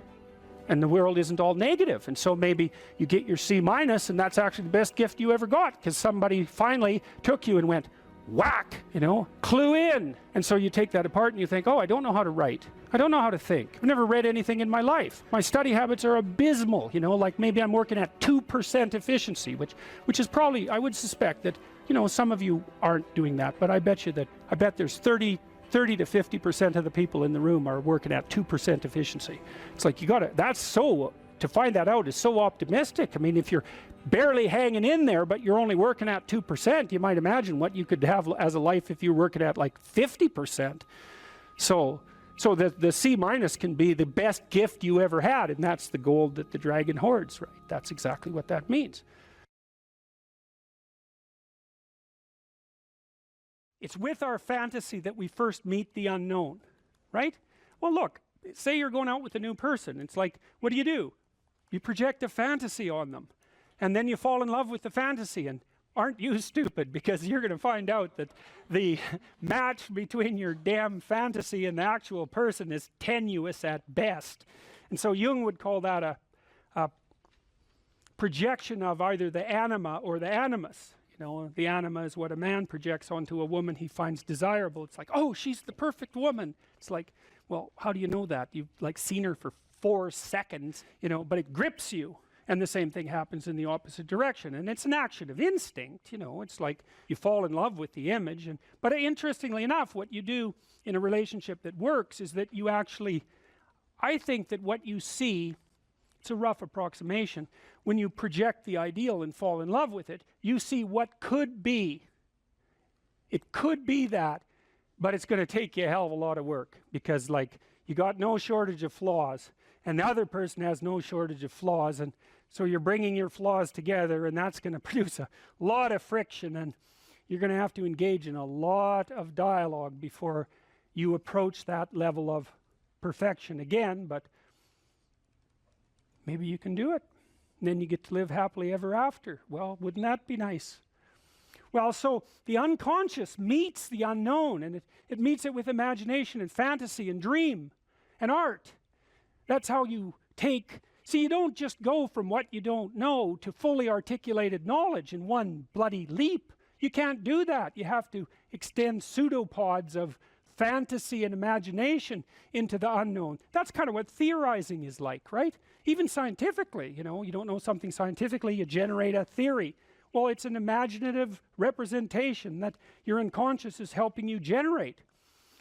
And the world isn't all negative. And so maybe you get your C minus, and that's actually the best gift you ever got, because somebody finally took you and went, whack, you know, clue in. And so you take that apart and you think, oh, I don't know how to write. I don't know how to think. I've never read anything in my life. My study habits are abysmal, you know, like maybe I'm working at 2% efficiency, which is probably, I would suspect that, you know, some of you aren't doing that, but I bet there's 30 to 50% of the people in the room are working at 2% efficiency. It's like, to find that out is so optimistic. I mean, if you're barely hanging in there, but you're only working at 2%, you might imagine what you could have as a life if you're working at like 50%. So the C minus can be the best gift you ever had, and that's the gold that the dragon hoards, right? That's exactly what that means. It's with our fantasy that we first meet the unknown, right? Well, look, say you're going out with a new person. It's like, what do? You project a fantasy on them, and then you fall in love with the fantasy. And aren't you stupid? Because you're going to find out that the match between your damn fantasy and the actual person is tenuous at best. And so Jung would call that a projection of either the anima or the animus. You know, the anima is what a man projects onto a woman he finds desirable. It's like, oh, she's the perfect woman. It's like, well, how do you know that? You've like seen her for 4 seconds, you know, but it grips you. And the same thing happens in the opposite direction. And it's an action of instinct, you know. It's like you fall in love with the image. But interestingly enough, what you do in a relationship that works is that you actually, I think that what you see, it's a rough approximation, when you project the ideal and fall in love with it, you see what could be. It could be that, but it's going to take you a hell of a lot of work, because like you got no shortage of flaws, and the other person has no shortage of flaws, and so you're bringing your flaws together, and that's going to produce a lot of friction, and you're going to have to engage in a lot of dialogue before you approach that level of perfection again. But maybe you can do it, and then you get to live happily ever after. Well, wouldn't that be nice? Well, so the unconscious meets the unknown, and it meets it with imagination and fantasy and dream and art. That's how you take, see, you don't just go from what you don't know to fully articulated knowledge in one bloody leap. You can't do that. You have to extend pseudopods of fantasy and imagination into the unknown. That's kind of what theorizing is like, right? Even scientifically, you know, you don't know something scientifically, you generate a theory. Well, it's an imaginative representation that your unconscious is helping you generate.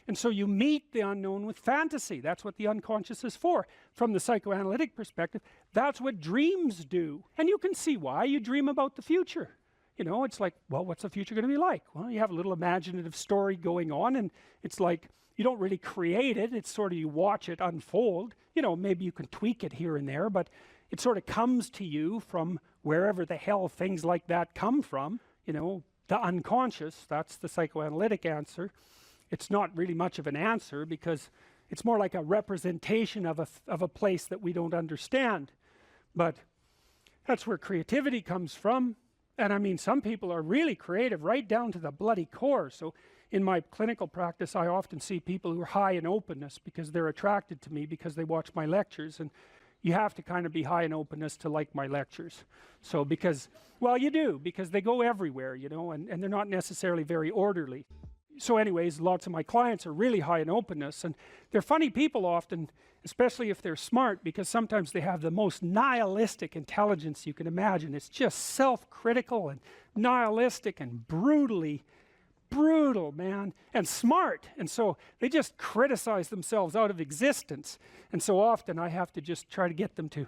And so you meet the unknown with fantasy. That's what the unconscious is for. From the psychoanalytic perspective, that's what dreams do. And you can see why. You dream about the future. You know, it's like, well, what's the future going to be like? Well, you have a little imaginative story going on, and it's like, you don't really create it. It's sort of, you watch it unfold. You know, maybe you can tweak it here and there, but it sort of comes to you from wherever the hell things like that come from. You know, the unconscious, that's the psychoanalytic answer. It's not really much of an answer, because it's more like a representation of a place that we don't understand. But that's where creativity comes from. And I mean, some people are really creative right down to the bloody core. So in my clinical practice, I often see people who are high in openness because they're attracted to me because they watch my lectures. And you have to kind of be high in openness to like my lectures. So because, well, you do, because they go everywhere, you know, and they're not necessarily very orderly. So anyways, lots of my clients are really high in openness, and they're funny people often, especially if they're smart, because sometimes they have the most nihilistic intelligence you can imagine. It's just self-critical and nihilistic and brutally brutal, man, and smart. And so they just criticize themselves out of existence. And so often I have to just try to get them to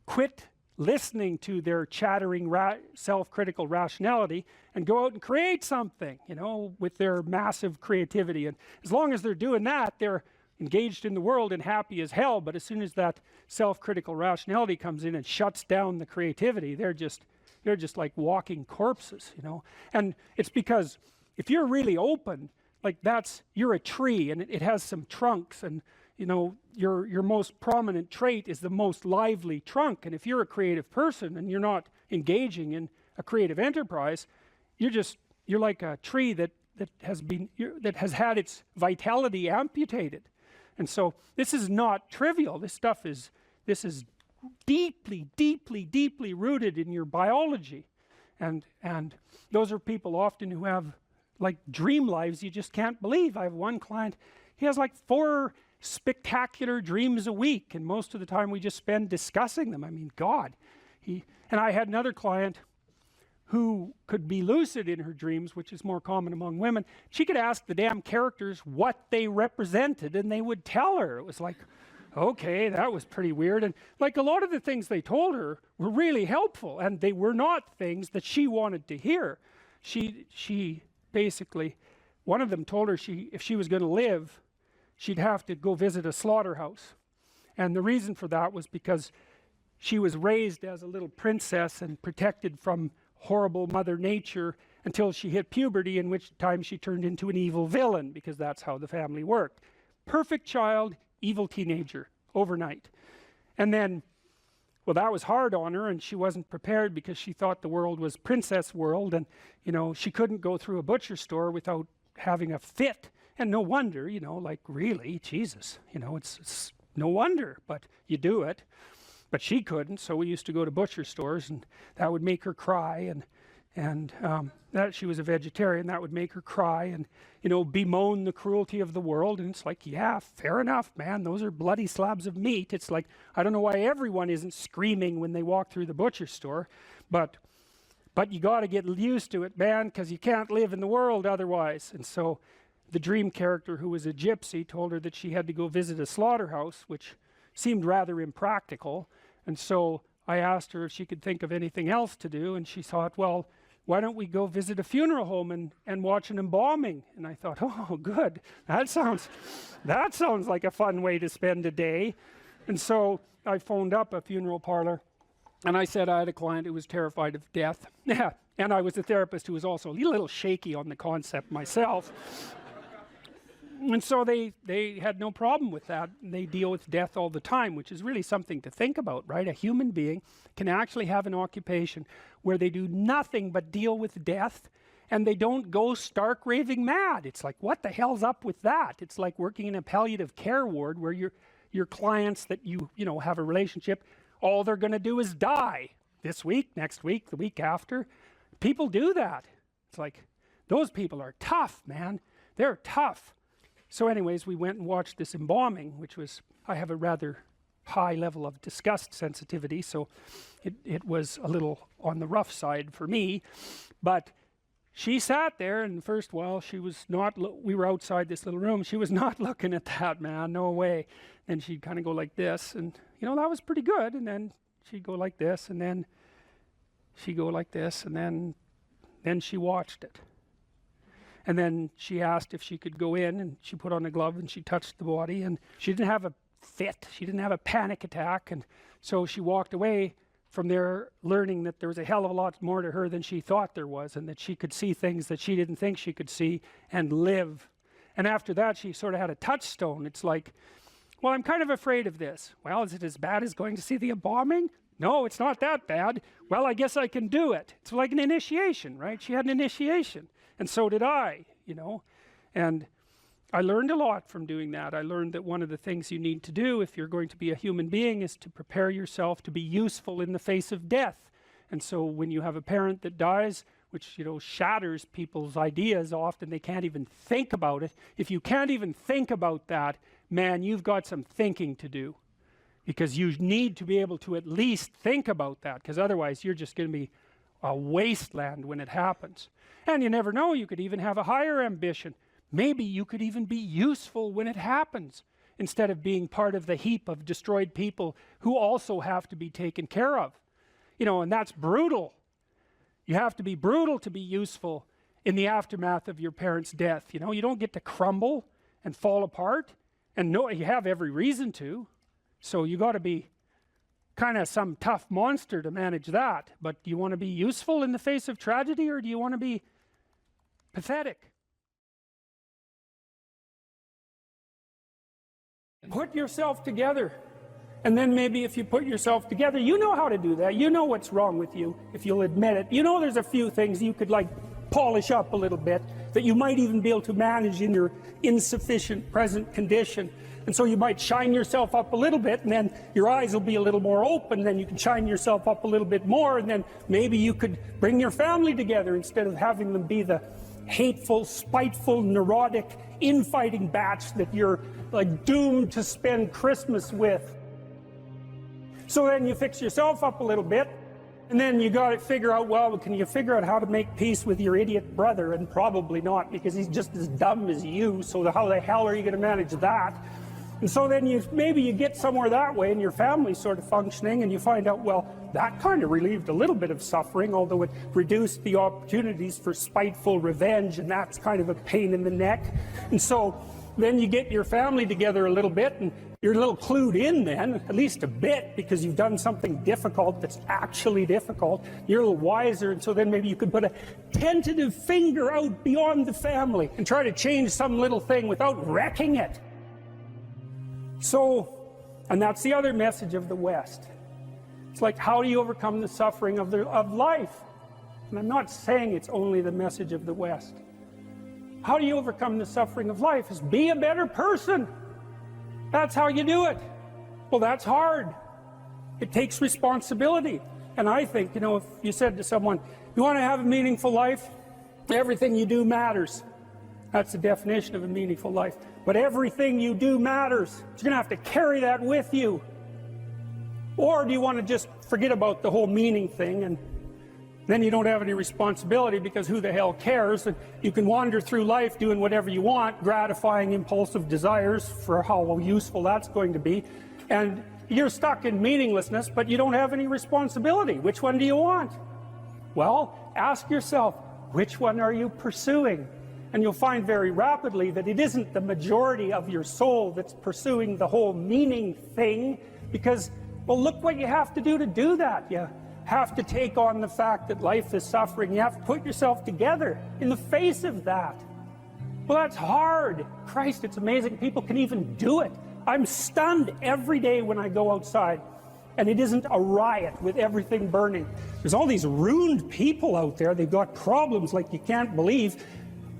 quit listening to their chattering self-critical rationality and go out and create something, you know, with their massive creativity. And as long as they're doing that, they're engaged in the world and happy as hell. But as soon as that self-critical rationality comes in and shuts down the creativity, they're just like walking corpses, you know. And it's because if you're really open, like you're a tree, and it has some trunks, and you know, your most prominent trait is the most lively trunk. And if you're a creative person and you're not engaging in a creative enterprise, you're like a tree that has had its vitality amputated. And so this is not trivial. This is deeply, deeply, deeply rooted in your biology. And those are people often who have like dream lives you just can't believe. I have one client, he has like 4 spectacular dreams a week, and most of the time we just spend discussing them. I mean, God. And I had another client who could be lucid in her dreams, which is more common among women. She could ask the damn characters what they represented, and they would tell her. It was like, okay, that was pretty weird. And like a lot of the things they told her were really helpful, and they were not things that she wanted to hear. She basically, one of them told her if she was going to live, she'd have to go visit a slaughterhouse. And the reason for that was because she was raised as a little princess and protected from horrible Mother Nature until she hit puberty, in which time she turned into an evil villain, because that's how the family worked. Perfect child, evil teenager, overnight. And then, well, that was hard on her, and she wasn't prepared because she thought the world was princess world, and, you know, she couldn't go through a butcher store without having a fit. And no wonder, you know, like, really, Jesus, you know, it's no wonder, but you do it. But she couldn't, so we used to go to butcher stores, and that would make her cry, and that she was a vegetarian, that would make her cry, and, you know, bemoan the cruelty of the world. And it's like, yeah, fair enough, man, those are bloody slabs of meat. It's like, I don't know why everyone isn't screaming when they walk through the butcher store, but you got to get used to it, man, because you can't live in the world otherwise. And so the dream character, who was a gypsy, told her that she had to go visit a slaughterhouse, which seemed rather impractical. And so I asked her if she could think of anything else to do, and she thought, well, why don't we go visit a funeral home and watch an embalming? And I thought, oh, good, that sounds like a fun way to spend a day. And so I phoned up a funeral parlor, and I said I had a client who was terrified of death. Yeah, and I was a therapist who was also a little shaky on the concept myself. And so they had no problem with that. They deal with death all the time, which is really something to think about, right? A human being can actually have an occupation where they do nothing but deal with death, and they don't go stark raving mad. It's like, what the hell's up with that? It's like working in a palliative care ward where your clients that you know have a relationship, all they're going to do is die this week, next week, the week after. People do that. It's like, those people are tough, man. They're tough. So anyways, we went and watched this embalming, which was, I have a rather high level of disgust sensitivity, so it was a little on the rough side for me. But she sat there, and first while she was not, we were outside this little room, she was not looking at that, man, no way. And she'd kind of go like this, and, you know, that was pretty good. And then she'd go like this, and then she'd go like this, and then she watched it. And then she asked if she could go in, and she put on a glove and she touched the body, and she didn't have a fit, she didn't have a panic attack. And so she walked away from there learning that there was a hell of a lot more to her than she thought there was, and that she could see things that she didn't think she could see and live. And after that, she sort of had a touchstone. It's like, well, I'm kind of afraid of this. Well, is it as bad as going to see the embalming? No, it's not that bad. Well, I guess I can do it. It's like an initiation, right? She had an initiation. And so did I, you know, and I learned a lot from doing that. I learned that one of the things you need to do if you're going to be a human being is to prepare yourself to be useful in the face of death. And so when you have a parent that dies, which, you know, shatters people's ideas, often they can't even think about it. If you can't even think about that, man, you've got some thinking to do, because you need to be able to at least think about that, because otherwise you're just going to be a wasteland when it happens. And you never know, you could even have a higher ambition. Maybe you could even be useful when it happens, instead of being part of the heap of destroyed people who also have to be taken care of. You know, and that's brutal. You have to be brutal to be useful in the aftermath of your parents' death. You know, you don't get to crumble and fall apart, and no, you have every reason to. So you got to be kind of some tough monster to manage that. But do you want to be useful in the face of tragedy, or do you want to be pathetic? Put yourself together. And then maybe if you put yourself together, you know how to do that. You know what's wrong with you, if you'll admit it. You know there's a few things you could like polish up a little bit, that you might even be able to manage in your insufficient present condition. And so you might shine yourself up a little bit, and then your eyes will be a little more open, then you can shine yourself up a little bit more, and then maybe you could bring your family together instead of having them be the hateful, spiteful, neurotic, infighting batch that you're like doomed to spend Christmas with. So then you fix yourself up a little bit, and then you got to figure out, well, can you figure out how to make peace with your idiot brother? And probably not, because he's just as dumb as you, so how the hell are you going to manage that? And so then maybe you get somewhere that way, and your family's sort of functioning, and you find out, well, that kind of relieved a little bit of suffering, although it reduced the opportunities for spiteful revenge, and that's kind of a pain in the neck. And so then you get your family together a little bit, and you're a little clued in then, at least a bit, because you've done something difficult that's actually difficult. You're a little wiser, and so then maybe you could put a tentative finger out beyond the family and try to change some little thing without wrecking it. So, and that's the other message of the West. It's like, how do you overcome the suffering of life? And I'm not saying it's only the message of the West. How do you overcome the suffering of life? Is be a better person. That's how you do it. Well, that's hard. It takes responsibility. And I think, you know, if you said to someone, you want to have a meaningful life? Everything you do matters. That's the definition of a meaningful life. But everything you do matters. You're going to have to carry that with you. Or do you want to just forget about the whole meaning thing, and then you don't have any responsibility, because who the hell cares? And you can wander through life doing whatever you want, gratifying impulsive desires for how useful that's going to be. And you're stuck in meaninglessness, but you don't have any responsibility. Which one do you want? Well, ask yourself, which one are you pursuing? And you'll find very rapidly that it isn't the majority of your soul that's pursuing the whole meaning thing, because, well, look what you have to do that. You have to take on the fact that life is suffering. You have to put yourself together in the face of that. Well, that's hard. Christ, it's amazing people can even do it. I'm stunned every day when I go outside, and it isn't a riot with everything burning. There's all these ruined people out there. They've got problems like you can't believe.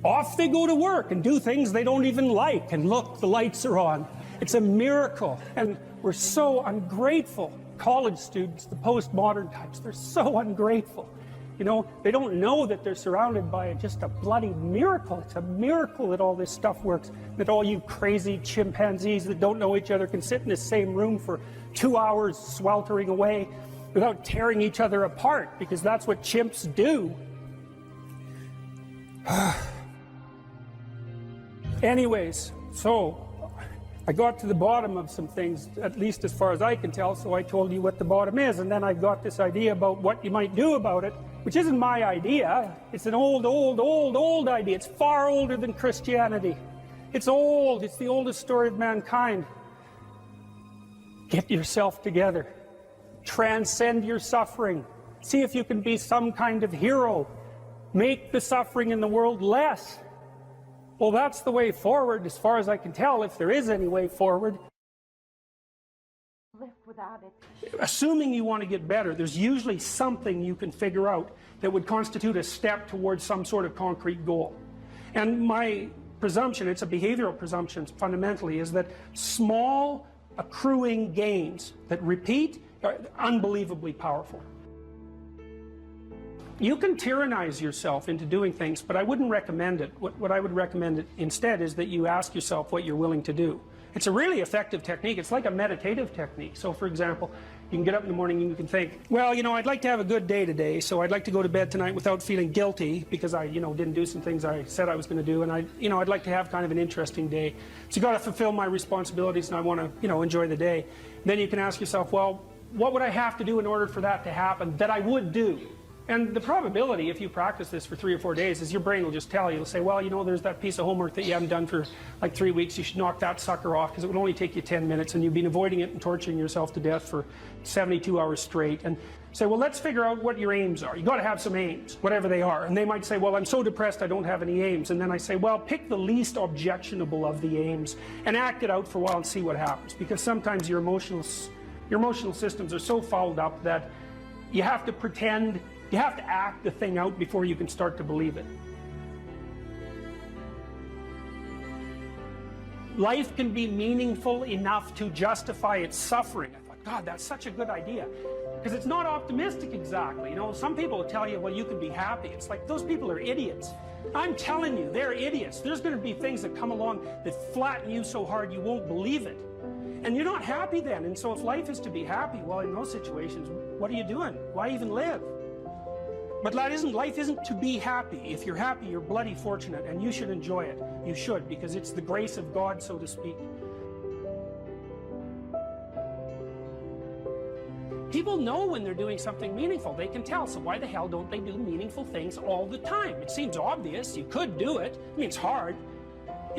Off they go to work and do things they don't even like, and look, the lights are on. It's a miracle, and we're so ungrateful. College students, the postmodern types, they're so ungrateful. You know, they don't know that they're surrounded by just a bloody miracle. It's a miracle that all this stuff works, that all you crazy chimpanzees that don't know each other can sit in the same room for 2 hours sweltering away without tearing each other apart, because that's what chimps do. Anyways, so I got to the bottom of some things, at least as far as I can tell, so I told you what the bottom is, and then I got this idea about what you might do about it, which isn't my idea. It's an old idea. It's far older than Christianity. It's old. It's the oldest story of mankind. Get yourself together. Transcend your suffering. See if you can be some kind of hero. Make the suffering in the world less. Well, that's the way forward, as far as I can tell, if there is any way forward. Live without it. Assuming you want to get better, there's usually something you can figure out that would constitute a step towards some sort of concrete goal. And my presumption, it's a behavioral presumption fundamentally, is that small accruing gains that repeat are unbelievably powerful. You can tyrannize yourself into doing things, but I wouldn't recommend it. What I would recommend instead is that you ask yourself what you're willing to do. It's a really effective technique. It's like a meditative technique. So, for example, you can get up in the morning and you can think, well, you know, I'd like to have a good day today, so I'd like to go to bed tonight without feeling guilty because I, you know, didn't do some things I said I was going to do, and I'd like to have kind of an interesting day. So you got to fulfill my responsibilities, and I want to, you know, enjoy the day. Then you can ask yourself, well, what would I have to do in order for that to happen that I would do? And the probability, if you practice this for 3 or 4 days, is your brain will just tell you. It'll say, well, you know, there's that piece of homework that you haven't done for like 3 weeks. You should knock that sucker off because it would only take you 10 minutes and you've been avoiding it and torturing yourself to death for 72 hours straight. And say, well, let's figure out what your aims are. You got to have some aims, whatever they are. And they might say, well, I'm so depressed I don't have any aims. And then I say, well, pick the least objectionable of the aims and act it out for a while and see what happens. Because sometimes your emotional systems are so fouled up that you have to pretend. You have to act the thing out before you can start to believe it. Life can be meaningful enough to justify its suffering. I thought, God, that's such a good idea. Because it's not optimistic exactly. You know, some people will tell you, well, you can be happy. It's like, those people are idiots. I'm telling you, they're idiots. There's going to be things that come along that flatten you so hard you won't believe it. And you're not happy then. And so if life is to be happy, well, in those situations, what are you doing? Why even live? But life isn't to be happy. If you're happy, you're bloody fortunate, and you should enjoy it. You should, because it's the grace of God, so to speak. People know when they're doing something meaningful. They can tell, so why the hell don't they do meaningful things all the time? It seems obvious. You could do it. I mean, it's hard.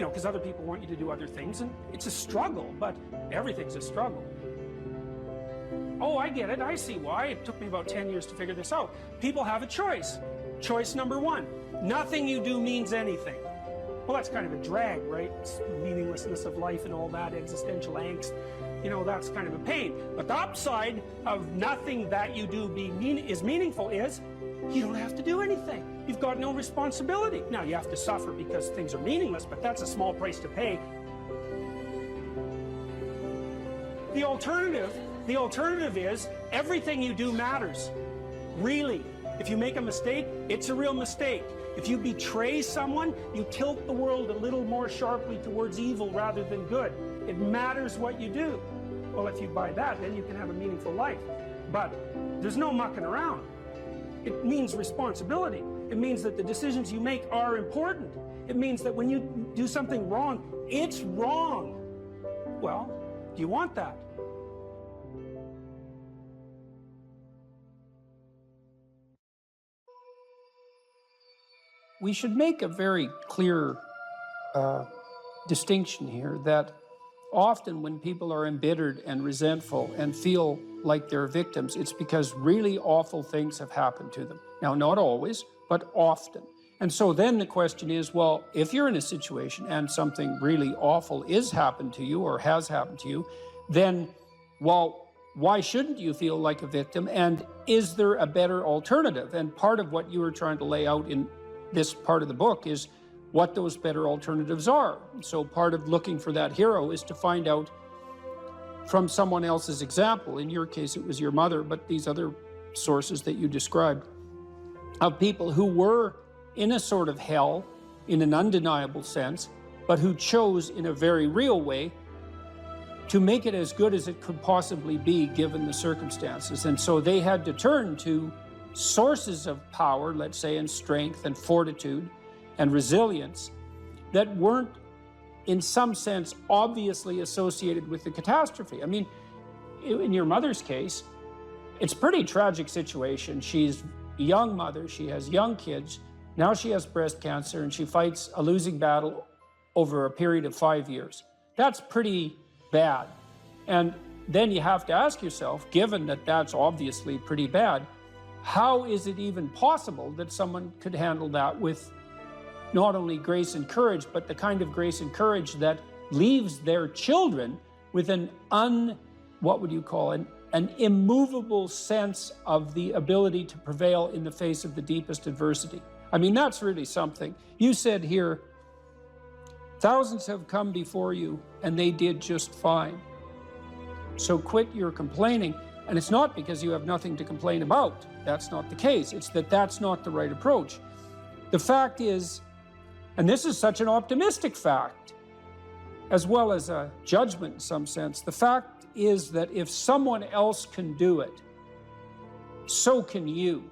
you know, because other people want you to do other things, and it's a struggle, but everything's a struggle. Oh, I get it. I see why. It took me about 10 years to figure this out. People have a choice. Choice number one, nothing you do means anything. Well, that's kind of a drag, right? It's meaninglessness of life and all that, existential angst. You know, that's kind of a pain. But the upside of nothing that you do is meaningful is you don't have to do anything. You've got no responsibility. Now, you have to suffer because things are meaningless, but that's a small price to pay. The alternative is everything you do matters. Really. If you make a mistake, it's a real mistake. If you betray someone, you tilt the world a little more sharply towards evil rather than good. It matters what you do. Well, if you buy that, then you can have a meaningful life. But there's no mucking around. It means responsibility. It means that the decisions you make are important. It means that when you do something wrong, it's wrong. Well, do you want that? We should make a very clear distinction here that often when people are embittered and resentful and feel like they're victims, it's because really awful things have happened to them. Now, not always, but often. And so then the question is, well, if you're in a situation and something really awful is happened to you or has happened to you, then, well, why shouldn't you feel like a victim? And is there a better alternative? And part of what you were trying to lay out in this part of the book is what those better alternatives are. So part of looking for that hero is to find out from someone else's example. In your case, it was your mother, but these other sources that you described of people who were in a sort of hell in an undeniable sense, but who chose in a very real way to make it as good as it could possibly be given the circumstances. And so they had to turn to sources of power, let's say, and strength and fortitude and resilience that weren't, in some sense, obviously associated with the catastrophe. I mean, in your mother's case, it's a pretty tragic situation. She's a young mother, she has young kids, now she has breast cancer, and she fights a losing battle over a period of 5 years. That's pretty bad. And then you have to ask yourself, given that that's obviously pretty bad, how is it even possible that someone could handle that with not only grace and courage, but the kind of grace and courage that leaves their children with an immovable sense of the ability to prevail in the face of the deepest adversity? I mean, that's really something. You said here, thousands have come before you and they did just fine. So quit your complaining. And it's not because you have nothing to complain about. That's not the case. It's that that's not the right approach. The fact is, and this is such an optimistic fact, as well as a judgment in some sense, the fact is that if someone else can do it, so can you.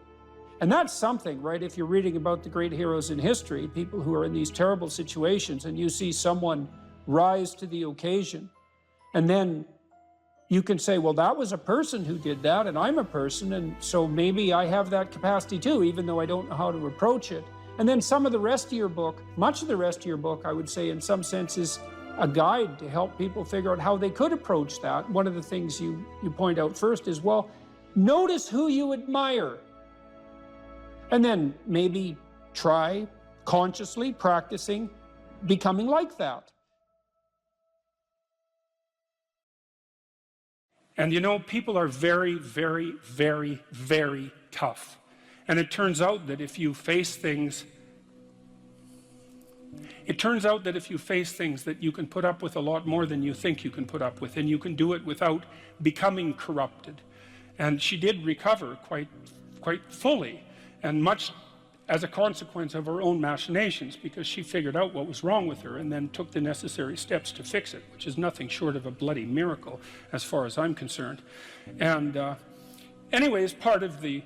And that's something, right? If you're reading about the great heroes in history, people who are in these terrible situations, and you see someone rise to the occasion, and then you can say, well, that was a person who did that, and I'm a person, and so maybe I have that capacity too, even though I don't know how to approach it. And then some of the rest of your book, much of the rest of your book, I would say in some sense is a guide to help people figure out how they could approach that. One of the things you point out first is, well, notice who you admire. And then maybe try consciously practicing becoming like that. And you know, people are very, very, very, very tough. And it turns out that if you face things, that you can put up with a lot more than you think you can put up with, and you can do it without becoming corrupted. And she did recover quite fully, and much as a consequence of her own machinations, because she figured out what was wrong with her and then took the necessary steps to fix it, which is nothing short of a bloody miracle as far as I'm concerned. And anyways, part of the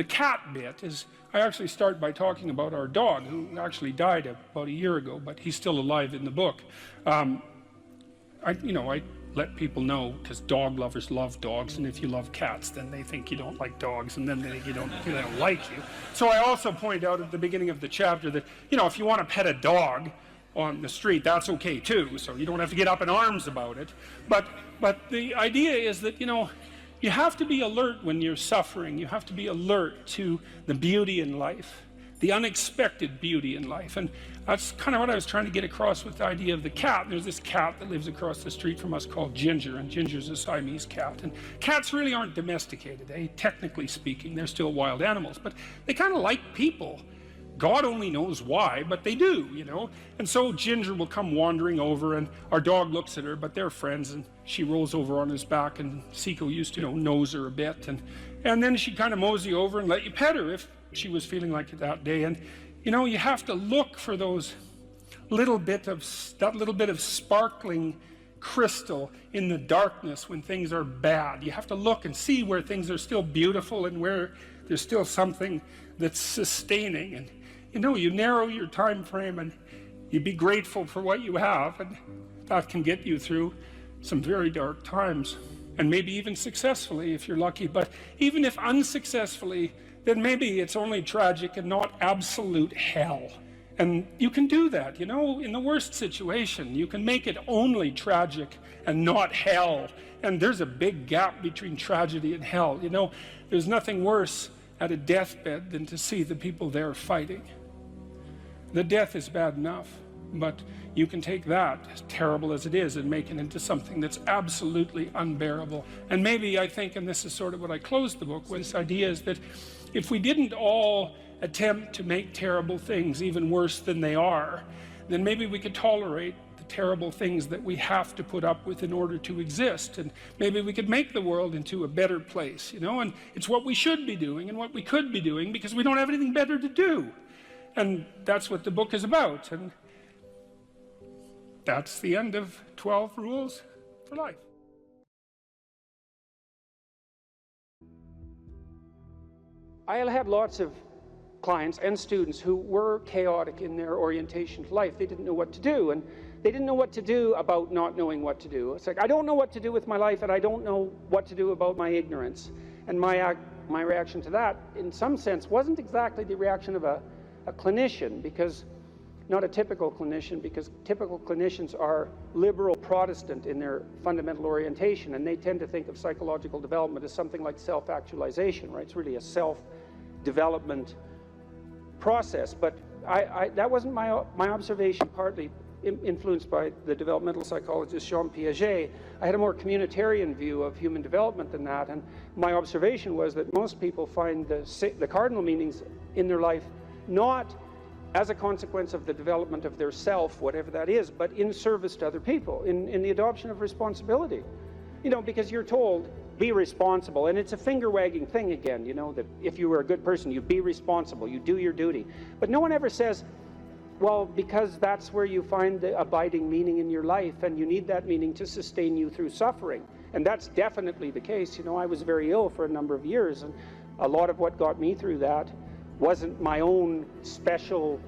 cat bit is I actually start by talking about our dog, who actually died about a year ago, but he's still alive in the book. I let people know, because dog lovers love dogs, and if you love cats, then they think you don't like dogs, and then they think they don't like you. So I also point out at the beginning of the chapter that, if you want to pet a dog, on the street, that's okay too, so you don't have to get up in arms about it. But the idea is that, you know, you have to be alert when you're suffering. You have to be alert to the beauty in life, the unexpected beauty in life. And that's kind of what I was trying to get across with the idea of the cat. There's this cat that lives across the street from us called Ginger, and Ginger's a Siamese cat. And cats really aren't domesticated, technically speaking. They're still wild animals, but they kind of like people. God only knows why, but they do, you know. And so Ginger will come wandering over, and our dog looks at her, but they're friends, and she rolls over on his back, and Seiko used to, you know, nose her a bit, and then she'd kind of mosey over and let you pet her if she was feeling like it that day. And you know, you have to look for those that little bit of sparkling crystal in the darkness when things are bad. You have to look and see where things are still beautiful and where there's still something that's sustaining. And you know, you narrow your time frame and you be grateful for what you have, and that can get you through some very dark times, and maybe even successfully if you're lucky. But even if unsuccessfully, then maybe it's only tragic and not absolute hell. And you can do that, you know, in the worst situation. You can make it only tragic and not hell. And there's a big gap between tragedy and hell. You know, there's nothing worse at a deathbed than to see the people there fighting. The death is bad enough, but you can take that, as terrible as it is, and make it into something that's absolutely unbearable. And maybe I think, and this is sort of what I closed the book with, this idea is that if we didn't all attempt to make terrible things even worse than they are, then maybe we could tolerate the terrible things that we have to put up with in order to exist, and maybe we could make the world into a better place, you know. And it's what we should be doing and what we could be doing, because we don't have anything better to do. And that's what the book is about. And that's the end of 12 Rules for Life. I had lots of clients and students who were chaotic in their orientation to life. They didn't know what to do, and they didn't know what to do about not knowing what to do. It's like, I don't know what to do with my life, and I don't know what to do about my ignorance. And my reaction to that, in some sense, wasn't exactly the reaction of a clinician, because not a typical clinician, because typical clinicians are liberal Protestant in their fundamental orientation, and they tend to think of psychological development as something like self-actualization, right? It's really a self-development process. But that wasn't my observation, partly influenced by the developmental psychologist Jean Piaget. I had a more communitarian view of human development than that, and my observation was that most people find the cardinal meanings in their life not as a consequence of the development of their self, whatever that is, but in service to other people, in the adoption of responsibility. You know, because you're told, be responsible, and it's a finger-wagging thing again, you know, that if you were a good person, you be responsible, you do your duty. But no one ever says, well, because that's where you find the abiding meaning in your life, and you need that meaning to sustain you through suffering. And that's definitely the case. You know, I was very ill for a number of years, and a lot of what got me through that wasn't my own special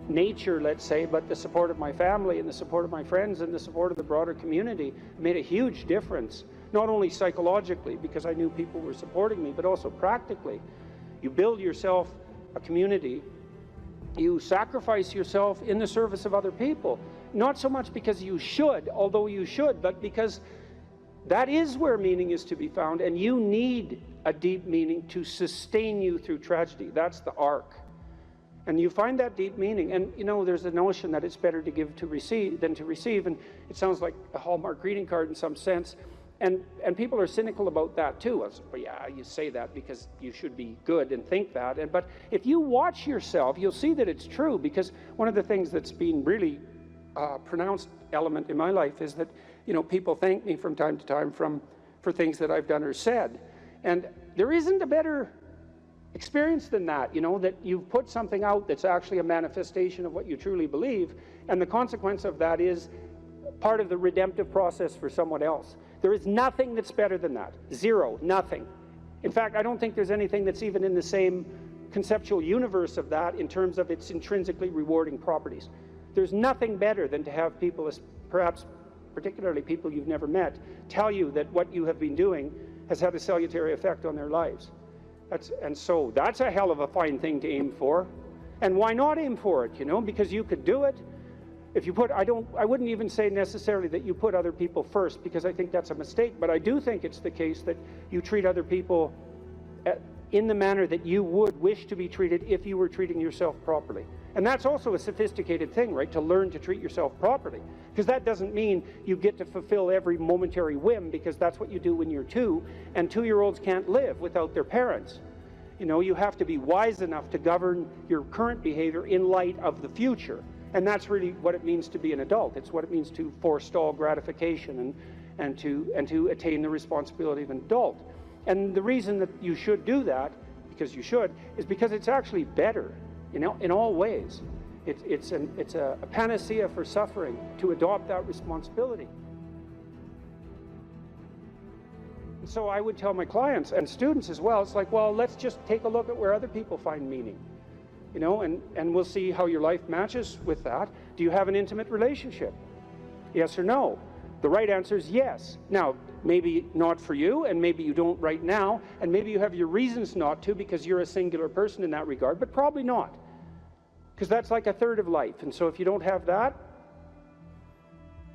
nature, let's say, but the support of my family and the support of my friends and the support of the broader community made a huge difference, not only psychologically, because I knew people were supporting me, but also practically. You build yourself a community, you sacrifice yourself in the service of other people, not so much because you should, although you should, but because that is where meaning is to be found, and you need a deep meaning to sustain you through tragedy. That's the arc. And you find that deep meaning, and you know, there's a notion that it's better to give than to receive, and it sounds like a Hallmark greeting card in some sense, and people are cynical about that too. Well, yeah, you say that because you should be good and think that, but if you watch yourself, you'll see that it's true, because one of the things that's been really pronounced element in my life is that, you know, people thank me from time to time for things that I've done or said, and there isn't a better experience than that, you know, that you've put something out that's actually a manifestation of what you truly believe, and the consequence of that is part of the redemptive process for someone else. There is nothing that's better than that. Zero, nothing. In fact, I don't think there's anything that's even in the same conceptual universe of that in terms of its intrinsically rewarding properties. There's nothing better than to have people, perhaps particularly people you've never met, tell you that what you have been doing has had a salutary effect on their lives. And so that's a hell of a fine thing to aim for. And why not aim for it, you know? Because you could do it. If you put, I wouldn't even say necessarily that you put other people first, because I think that's a mistake, but I do think it's the case that you treat other people in the manner that you would wish to be treated if you were treating yourself properly. And that's also a sophisticated thing, right? To learn to treat yourself properly. Because that doesn't mean you get to fulfill every momentary whim, because that's what you do when you're 2, and 2-year-olds can't live without their parents. You know, you have to be wise enough to govern your current behavior in light of the future. And that's really what it means to be an adult. It's what it means to forestall gratification and to attain the responsibility of an adult. And the reason that you should do that, because you should, is because it's actually better, you know, in all ways. It's a panacea for suffering to adopt that responsibility. And so I would tell my clients and students as well, it's like, well, let's just take a look at where other people find meaning. You know, and we'll see how your life matches with that. Do you have an intimate relationship? Yes or no? The right answer is yes. Now, maybe not for you, and maybe you don't right now, and maybe you have your reasons not to because you're a singular person in that regard, but probably not. Because that's like a third of life. And so if you don't have that,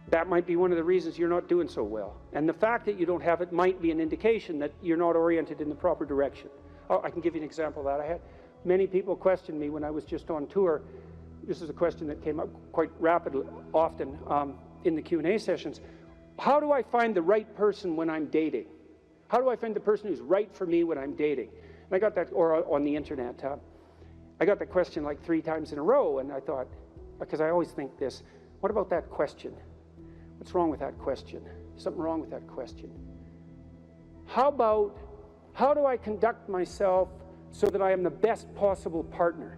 that might be one of the reasons you're not doing so well. And the fact that you don't have it might be an indication that you're not oriented in the proper direction. Oh, I can give you an example of that. I had many people question me when I was just on tour. This is a question that came up quite rapidly, often in the Q&A sessions. How do I find the right person when I'm dating? How do I find the person who's right for me when I'm dating? And I got that, or on the internet. I got that question like 3 times in a row, and I thought, because I always think this, what about that question? What's wrong with that question? Something wrong with that question. How about, how do I conduct myself so that I am the best possible partner?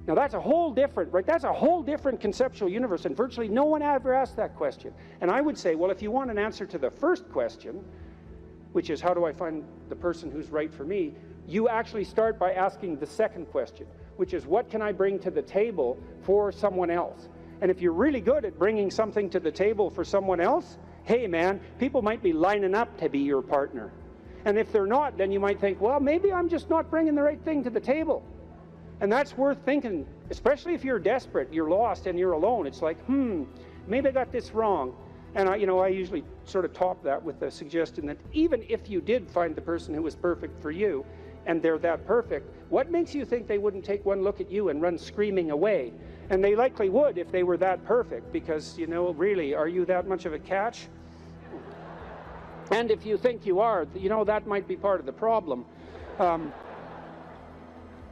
Now that's a whole different, right? That's a whole different conceptual universe, and virtually no one ever asked that question. And I would say, well, if you want an answer to the first question, which is how do I find the person who's right for me, you actually start by asking the second question, which is what can I bring to the table for someone else? And if you're really good at bringing something to the table for someone else, hey man, people might be lining up to be your partner. And if they're not, then you might think, well, maybe I'm just not bringing the right thing to the table. And that's worth thinking, especially if you're desperate, you're lost, and you're alone. It's like, maybe I got this wrong. And I usually sort of top that with the suggestion that even if you did find the person who was perfect for you, and they're that perfect, what makes you think they wouldn't take one look at you and run screaming away? And they likely would if they were that perfect, because, really, are you that much of a catch? And if you think you are, that might be part of the problem.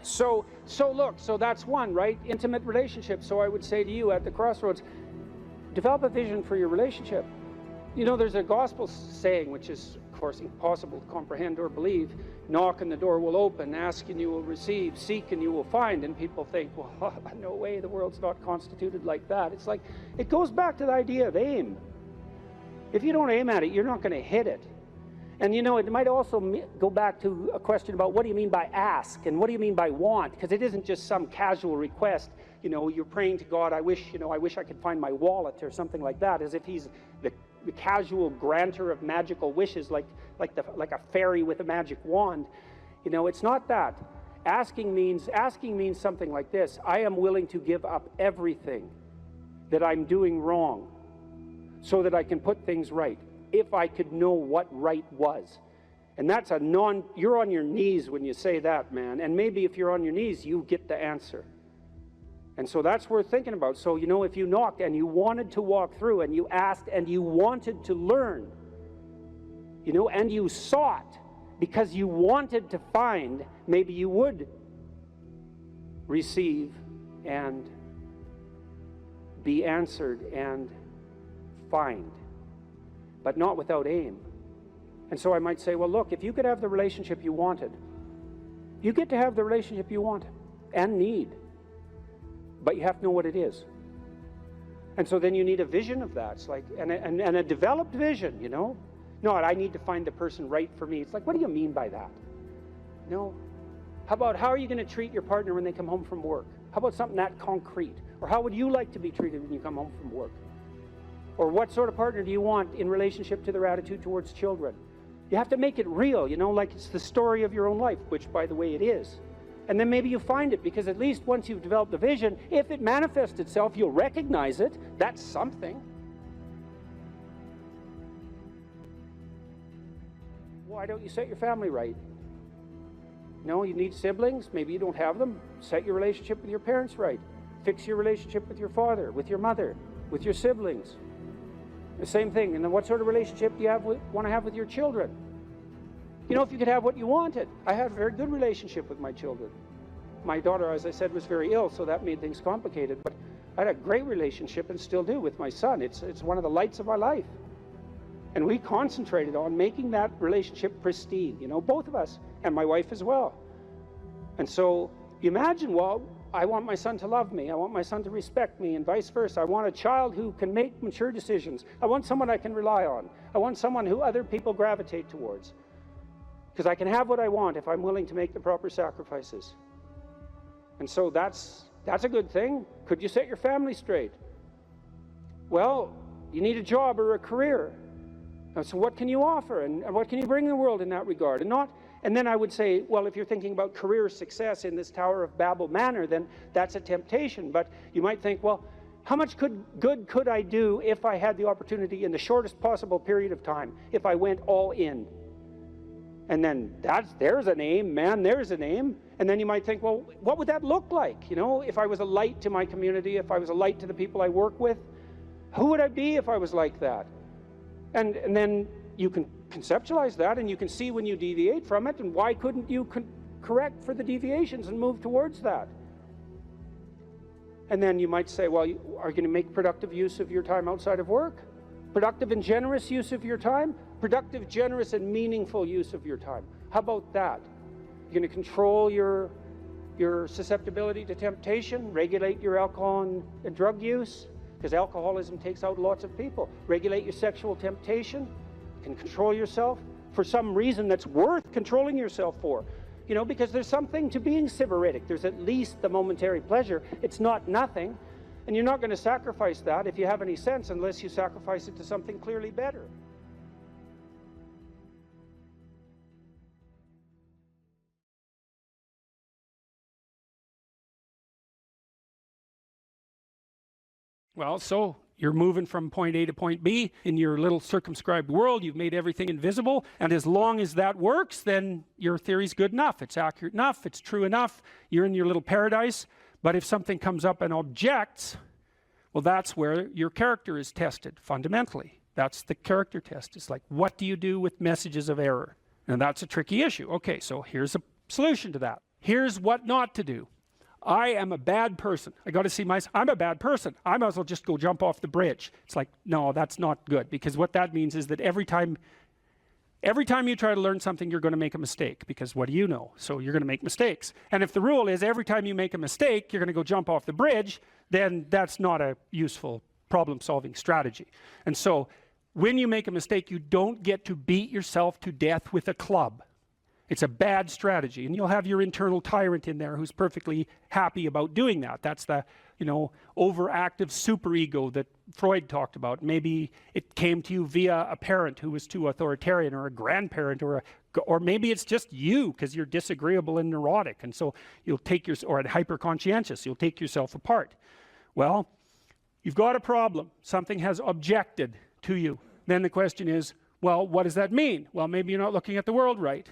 So that's one, right? Intimate relationship. So I would say to you at the crossroads, develop a vision for your relationship. There's a gospel saying, which is, of course, impossible to comprehend or believe. Knock and the door will open, ask and you will receive, seek and you will find. And people think, well, no way, the world's not constituted like that. It's like, it goes back to the idea of aim. If you don't aim at it, you're not going to hit it. And it might also go back to a question about what do you mean by ask and what do you mean by want? Because it isn't just some casual request. You're praying to God, I wish I could find my wallet or something like that, as if he's the casual granter of magical wishes, like a fairy with a magic wand. It's not that. Asking means something like this: I am willing to give up everything that I'm doing wrong so that I can put things right, if I could know what right was. And that's you're on your knees when you say that, man. And maybe if you're on your knees, you get the answer. And so that's worth thinking about. So, if you knocked and you wanted to walk through and you asked and you wanted to learn, and you sought because you wanted to find, maybe you would receive and be answered and find, but not without aim. And so I might say, well, look, if you could have the relationship you wanted, you get to have the relationship you want and need. But you have to know what it is. And so then you need a vision of that. It's like, and a developed vision, Not, I need to find the person right for me. It's like, what do you mean by that? How are you going to treat your partner when they come home from work? How about something that concrete? Or how would you like to be treated when you come home from work? Or what sort of partner do you want in relationship to their attitude towards children? You have to make it real, like it's the story of your own life, which, by the way, it is. and then maybe you find it, because at least once you've developed the vision, if it manifests itself, you'll recognize it. That's something. Why don't you set your family right? No, you need siblings. Maybe you don't have them. Set your relationship with your parents right. Fix your relationship with your father, with your mother, with your siblings. The same thing. And then what sort of relationship do you want to have with your children? You know, if you could have what you wanted. I had a very good relationship with my children. My daughter, as I said, was very ill, so that made things complicated. But I had a great relationship, and still do, with my son. It's one of the lights of my life. And we concentrated on making that relationship pristine, you know, both of us, and my wife as well. And so you imagine, well, I want my son to love me. I want my son to respect me, and vice versa. I want a child who can make mature decisions. I want someone I can rely on. I want someone who other people gravitate towards. Because I can have what I want if I'm willing to make the proper sacrifices. And so that's a good thing. Could you set your family straight? Well, you need a job or a career. So what can you offer, and what can you bring the world in that regard? And then I would say, well, if you're thinking about career success in this Tower of Babel manner, then that's a temptation. But you might think, well, how much good could I do if I had the opportunity in the shortest possible period of time, if I went all in? And then there's an aim, man, there's an aim. And then you might think, well, what would that look like? You know, if I was a light to my community, if I was a light to the people I work with, who would I be if I was like that? And then you can conceptualize that, and you can see when you deviate from it, and why couldn't you correct for the deviations and move towards that? And then you might say, well, are you going to make productive use of your time outside of work? Productive and generous use of your time? Productive, generous, and meaningful use of your time. How about that? You're going to control your susceptibility to temptation, regulate your alcohol and drug use, because alcoholism takes out lots of people. Regulate your sexual temptation. You can control yourself for some reason that's worth controlling yourself for. You know, because there's something to being sybaritic. There's at least the momentary pleasure. It's not nothing. And you're not going to sacrifice that, if you have any sense, unless you sacrifice it to something clearly better. Well, so you're moving from point A to point B in your little circumscribed world. You've made everything invisible. And as long as that works, then your theory's good enough. It's accurate enough. It's true enough. You're in your little paradise. But if something comes up and objects, well, that's where your character is tested fundamentally. That's the character test. It's like, what do you do with messages of error? And that's a tricky issue. Okay, so here's a solution to that. Here's what not to do. I am a bad person. I got to see I'm a bad person. I might as well just go jump off the bridge. It's like, no, that's not good, because what that means is that every time you try to learn something, you're going to make a mistake, because what do you know? So you're going to make mistakes. And if the rule is every time you make a mistake, you're going to go jump off the bridge, then that's not a useful problem-solving strategy. And so when you make a mistake, you don't get to beat yourself to death with a club. It's a bad strategy, and you'll have your internal tyrant in there who's perfectly happy about doing that. That's the, you know, overactive superego that Freud talked about. Maybe it came to you via a parent who was too authoritarian, or a grandparent, or maybe it's just you because you're disagreeable and neurotic, and so you'll take or hyper-conscientious. You'll take yourself apart. Well, you've got a problem. Something has objected to you. Then the question is, well, what does that mean? Well, maybe you're not looking at the world right.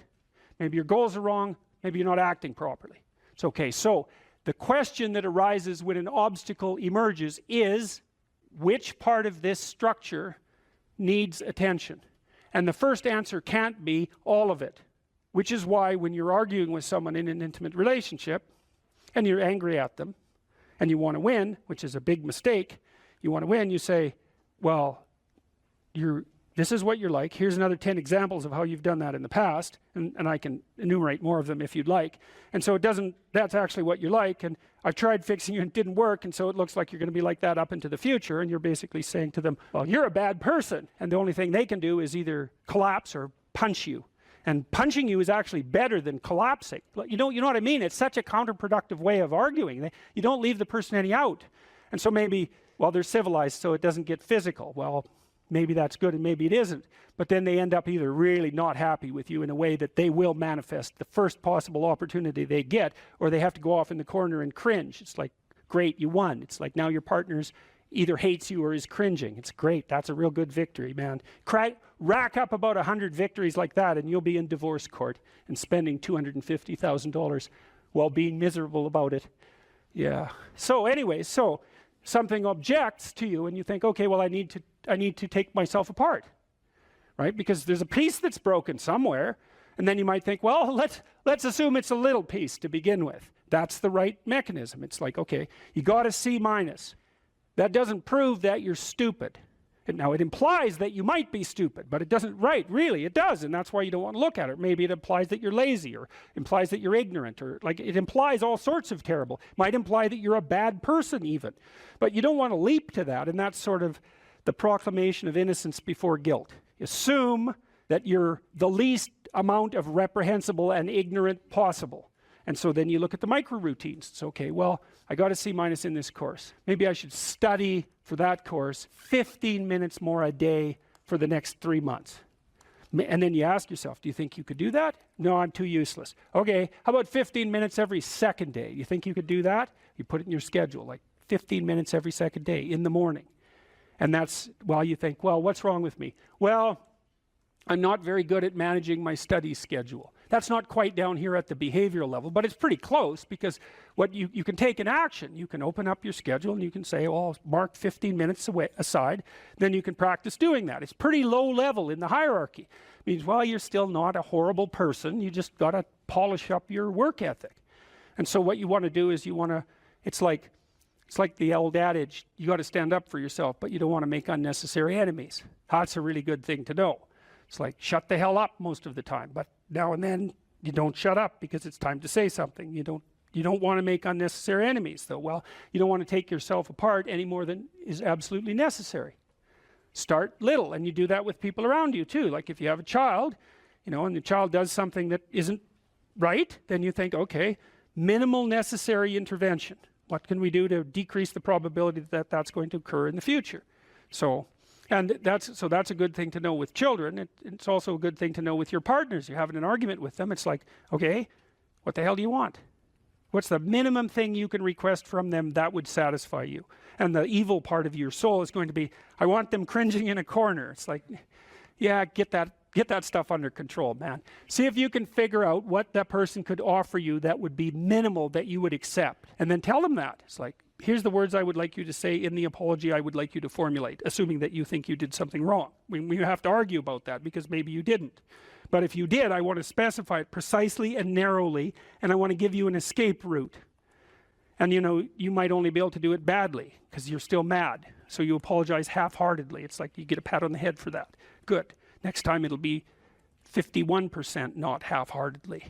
Maybe your goals are wrong. Maybe you're not acting properly. It's okay. So the question that arises when an obstacle emerges is, which part of this structure needs attention? And the first answer can't be all of it, which is why when you're arguing with someone in an intimate relationship and you're angry at them and you want to win, which is a big mistake, you want to win, you say, well, this is what you're like. Here's another 10 examples of how you've done that in the past, and I can enumerate more of them if you'd like. And so that's actually what you're like, and I've tried fixing you and it didn't work, and so it looks like you're going to be like that up into the future, and you're basically saying to them, well, you're a bad person, and the only thing they can do is either collapse or punch you. And punching you is actually better than collapsing. You know what I mean? It's such a counterproductive way of arguing. You don't leave the person any out. And so maybe, well, they're civilized, so it doesn't get physical. Well, maybe that's good and maybe it isn't. But then they end up either really not happy with you in a way that they will manifest the first possible opportunity they get, or they have to go off in the corner and cringe. It's like, great, you won. It's like now your partner's either hates you or is cringing. It's great. That's a real good victory, man. Rack up about 100 victories like that and you'll be in divorce court and spending $250,000 while being miserable about it. Yeah. So anyway, so something objects to you and you think, okay, well, I need to take myself apart, right? Because there's a piece that's broken somewhere. And then you might think, well, let's assume it's a little piece to begin with. That's the right mechanism. It's like, okay, you got a C-. That doesn't prove that you're stupid. Now, it implies that you might be stupid, but it doesn't, right, really, it does, and that's why you don't want to look at it. Maybe it implies that you're lazy, or implies that you're ignorant, or like it implies all sorts of terrible. Might imply that you're a bad person even. But you don't want to leap to that, and that's sort of the proclamation of innocence before guilt. Assume that you're the least amount of reprehensible and ignorant possible. And so then you look at the micro routines. It's okay, well, I got a C- in this course. Maybe I should study for that course 15 minutes more a day for the next 3 months. And then you ask yourself, do you think you could do that? No, I'm too useless. Okay, how about 15 minutes every second day? You think you could do that? You put it in your schedule, like 15 minutes every second day in the morning. And that's, well, you think, well, what's wrong with me? Well, I'm not very good at managing my study schedule. That's not quite down here at the behavioral level, but it's pretty close, because what you can take an action. You can open up your schedule and you can say, well, I'll mark 15 minutes aside. Then you can practice doing that. It's pretty low level in the hierarchy. It means, well, you're still not a horrible person. You just got to polish up your work ethic. And so what you want to do is you want to, it's like the old adage, you got to stand up for yourself, but you don't want to make unnecessary enemies. That's a really good thing to know. It's like, shut the hell up most of the time, but now and then you don't shut up because it's time to say something. You don't want to make unnecessary enemies, though. Well, you don't want to take yourself apart any more than is absolutely necessary. Start little, and you do that with people around you too. Like if you have a child, and the child does something that isn't right, then you think, okay, minimal necessary intervention. What can we do to decrease the probability that that's going to occur in the future? So that's a good thing to know with children. It's also a good thing to know with your partners. You're having an argument with them. It's like, okay, what the hell do you want? What's the minimum thing you can request from them that would satisfy you? And the evil part of your soul is going to be, I want them cringing in a corner. It's like, yeah, get that stuff under control, man. See if you can figure out what that person could offer you that would be minimal that you would accept. And then tell them that. It's like, here's the words I would like you to say in the apology I would like you to formulate, assuming that you think you did something wrong. We have to argue about that because maybe you didn't. But if you did, I want to specify it precisely and narrowly, and I want to give you an escape route. And you might only be able to do it badly because you're still mad. So you apologize half-heartedly. It's like you get a pat on the head for that. Good. Next time it'll be 51%, not half-heartedly.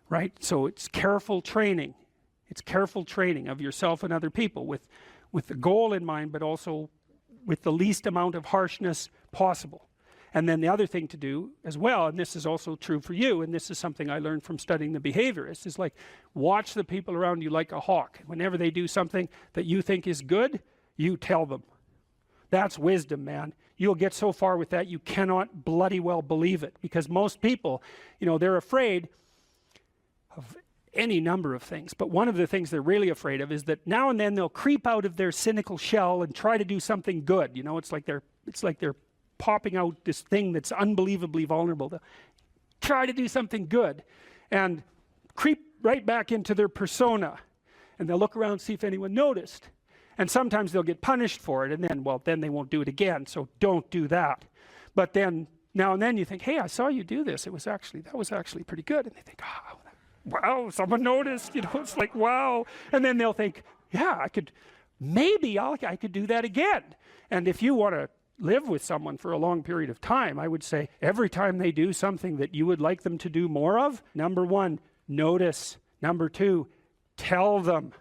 Right? So it's careful training. It's careful training of yourself and other people with the goal in mind, but also with the least amount of harshness possible. And then the other thing to do as well, and this is also true for you, and this is something I learned from studying the behaviorists, is like watch the people around you like a hawk. Whenever they do something that you think is good, you tell them. That's wisdom, man. You'll get so far with that you cannot bloody well believe it, because most people, they're afraid of any number of things, but one of the things they're really afraid of is that now and then they'll creep out of their cynical shell and try to do something good. It's like they're popping out this thing that's unbelievably vulnerable. They'll try to do something good and creep right back into their persona, and they'll look around and see if anyone noticed. And sometimes they'll get punished for it, and then they won't do it again. So don't do that. But then now and then you think, hey, I saw you do this. That was actually pretty good. And they think, oh, wow, someone noticed. It's like, wow. And then they'll think, yeah, I could do that again. And if you want to live with someone for a long period of time, I would say every time they do something that you would like them to do more of, number one, notice. Number two, tell them,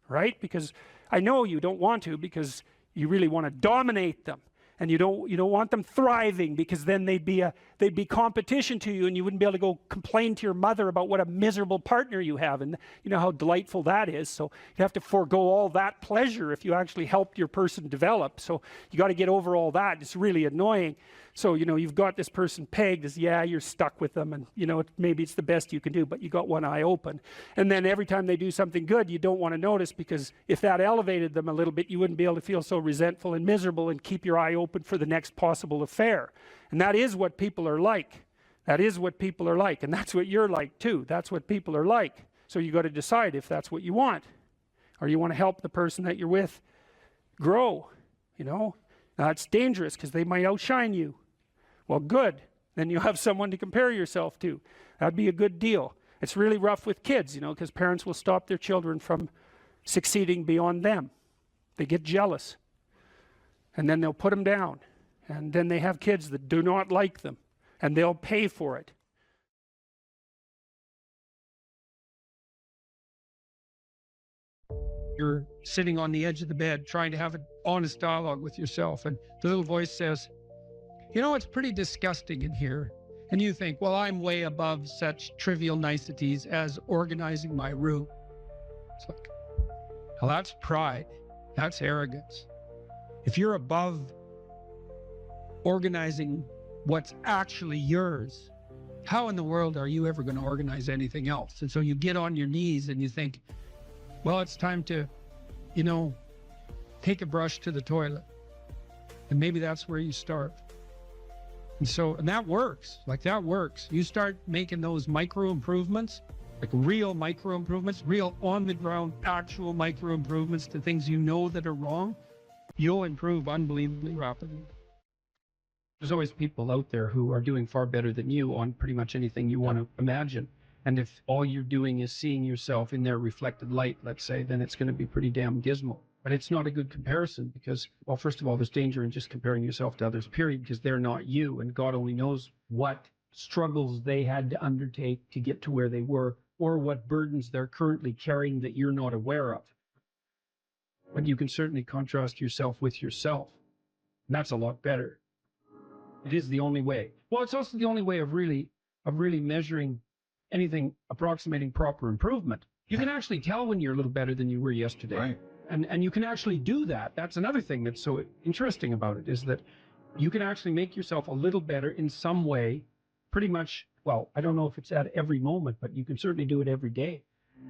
right? Because I know you don't want to, because you really want to dominate them. and you don't want them thriving, because then they'd be competition to you, and you wouldn't be able to go complain to your mother about what a miserable partner you have, and you know how delightful that is. So you have to forego all that pleasure if you actually helped your person develop. So you got to get over all that. It's really annoying. So you know, you've got this person pegged as, yeah, you're stuck with them, and you know, maybe it's the best you can do, but you got one eye open. And then every time they do something good, you don't want to notice, because if that elevated them a little bit, you wouldn't be able to feel so resentful and miserable and keep your eye open for the next possible affair. And that is what people are like. That is what people are like, and that's what you're like too. That's what people are like. So you got to decide if that's what you want, or you want to help the person that you're with grow. You know, now it's dangerous because they might outshine you. Well, good. Then you have someone to compare yourself to. That'd be a good deal. It's really rough with kids, you know, because parents will stop their children from succeeding beyond them. They get jealous, and then they'll put them down, and then they have kids that do not like them, and they'll pay for it. You're sitting on the edge of the bed trying to have an honest dialogue with yourself, and the little voice says, you know, it's pretty disgusting in here. And you think, well, I'm way above such trivial niceties as organizing my room. It's like, well, that's pride. That's arrogance. If you're above organizing what's actually yours, how in the world are you ever going to organize anything else? And so you get on your knees and you think, well, it's time to, you know, take a brush to the toilet. And maybe that's where you start. And that works. Like, that works. You start making those micro improvements, like real micro improvements, real on the ground, actual micro improvements to things you know that are wrong, you'll improve unbelievably rapidly. There's always people out there who are doing far better than you on pretty much anything you want to imagine. And if all you're doing is seeing yourself in their reflected light, let's say, then it's going to be pretty damn dismal. But it's not a good comparison because, well, first of all, there's danger in just comparing yourself to others, period, because they're not you, and God only knows what struggles they had to undertake to get to where they were, or what burdens they're currently carrying that you're not aware of. But you can certainly contrast yourself with yourself, and that's a lot better. It is the only way. Well, it's also the only way of really measuring anything approximating proper improvement. You can actually tell when you're a little better than you were yesterday. Right. And you can actually do that. That's another thing that's so interesting about it, is that you can actually make yourself a little better in some way, pretty much. Well, I don't know if it's at every moment, but you can certainly do it every day.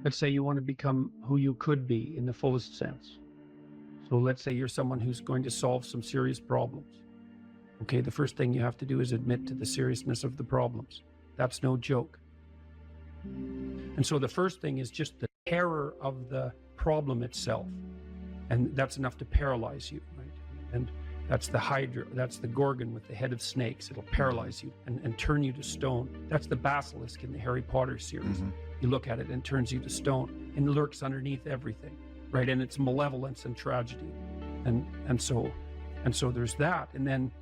Let's say you want to become who you could be in the fullest sense. So let's say you're someone who's going to solve some serious problems. Okay, the first thing you have to do is admit to the seriousness of the problems. That's no joke. And so the first thing is just the terror of the problem itself, and that's enough to paralyze you, right? And that's the Hydra, that's the Gorgon with the head of snakes. It'll paralyze you and turn you to stone. That's the basilisk in the Harry Potter series. Mm-hmm. You look at it and it turns you to stone, and lurks underneath everything, right? And it's malevolence and tragedy, and so there's that. And then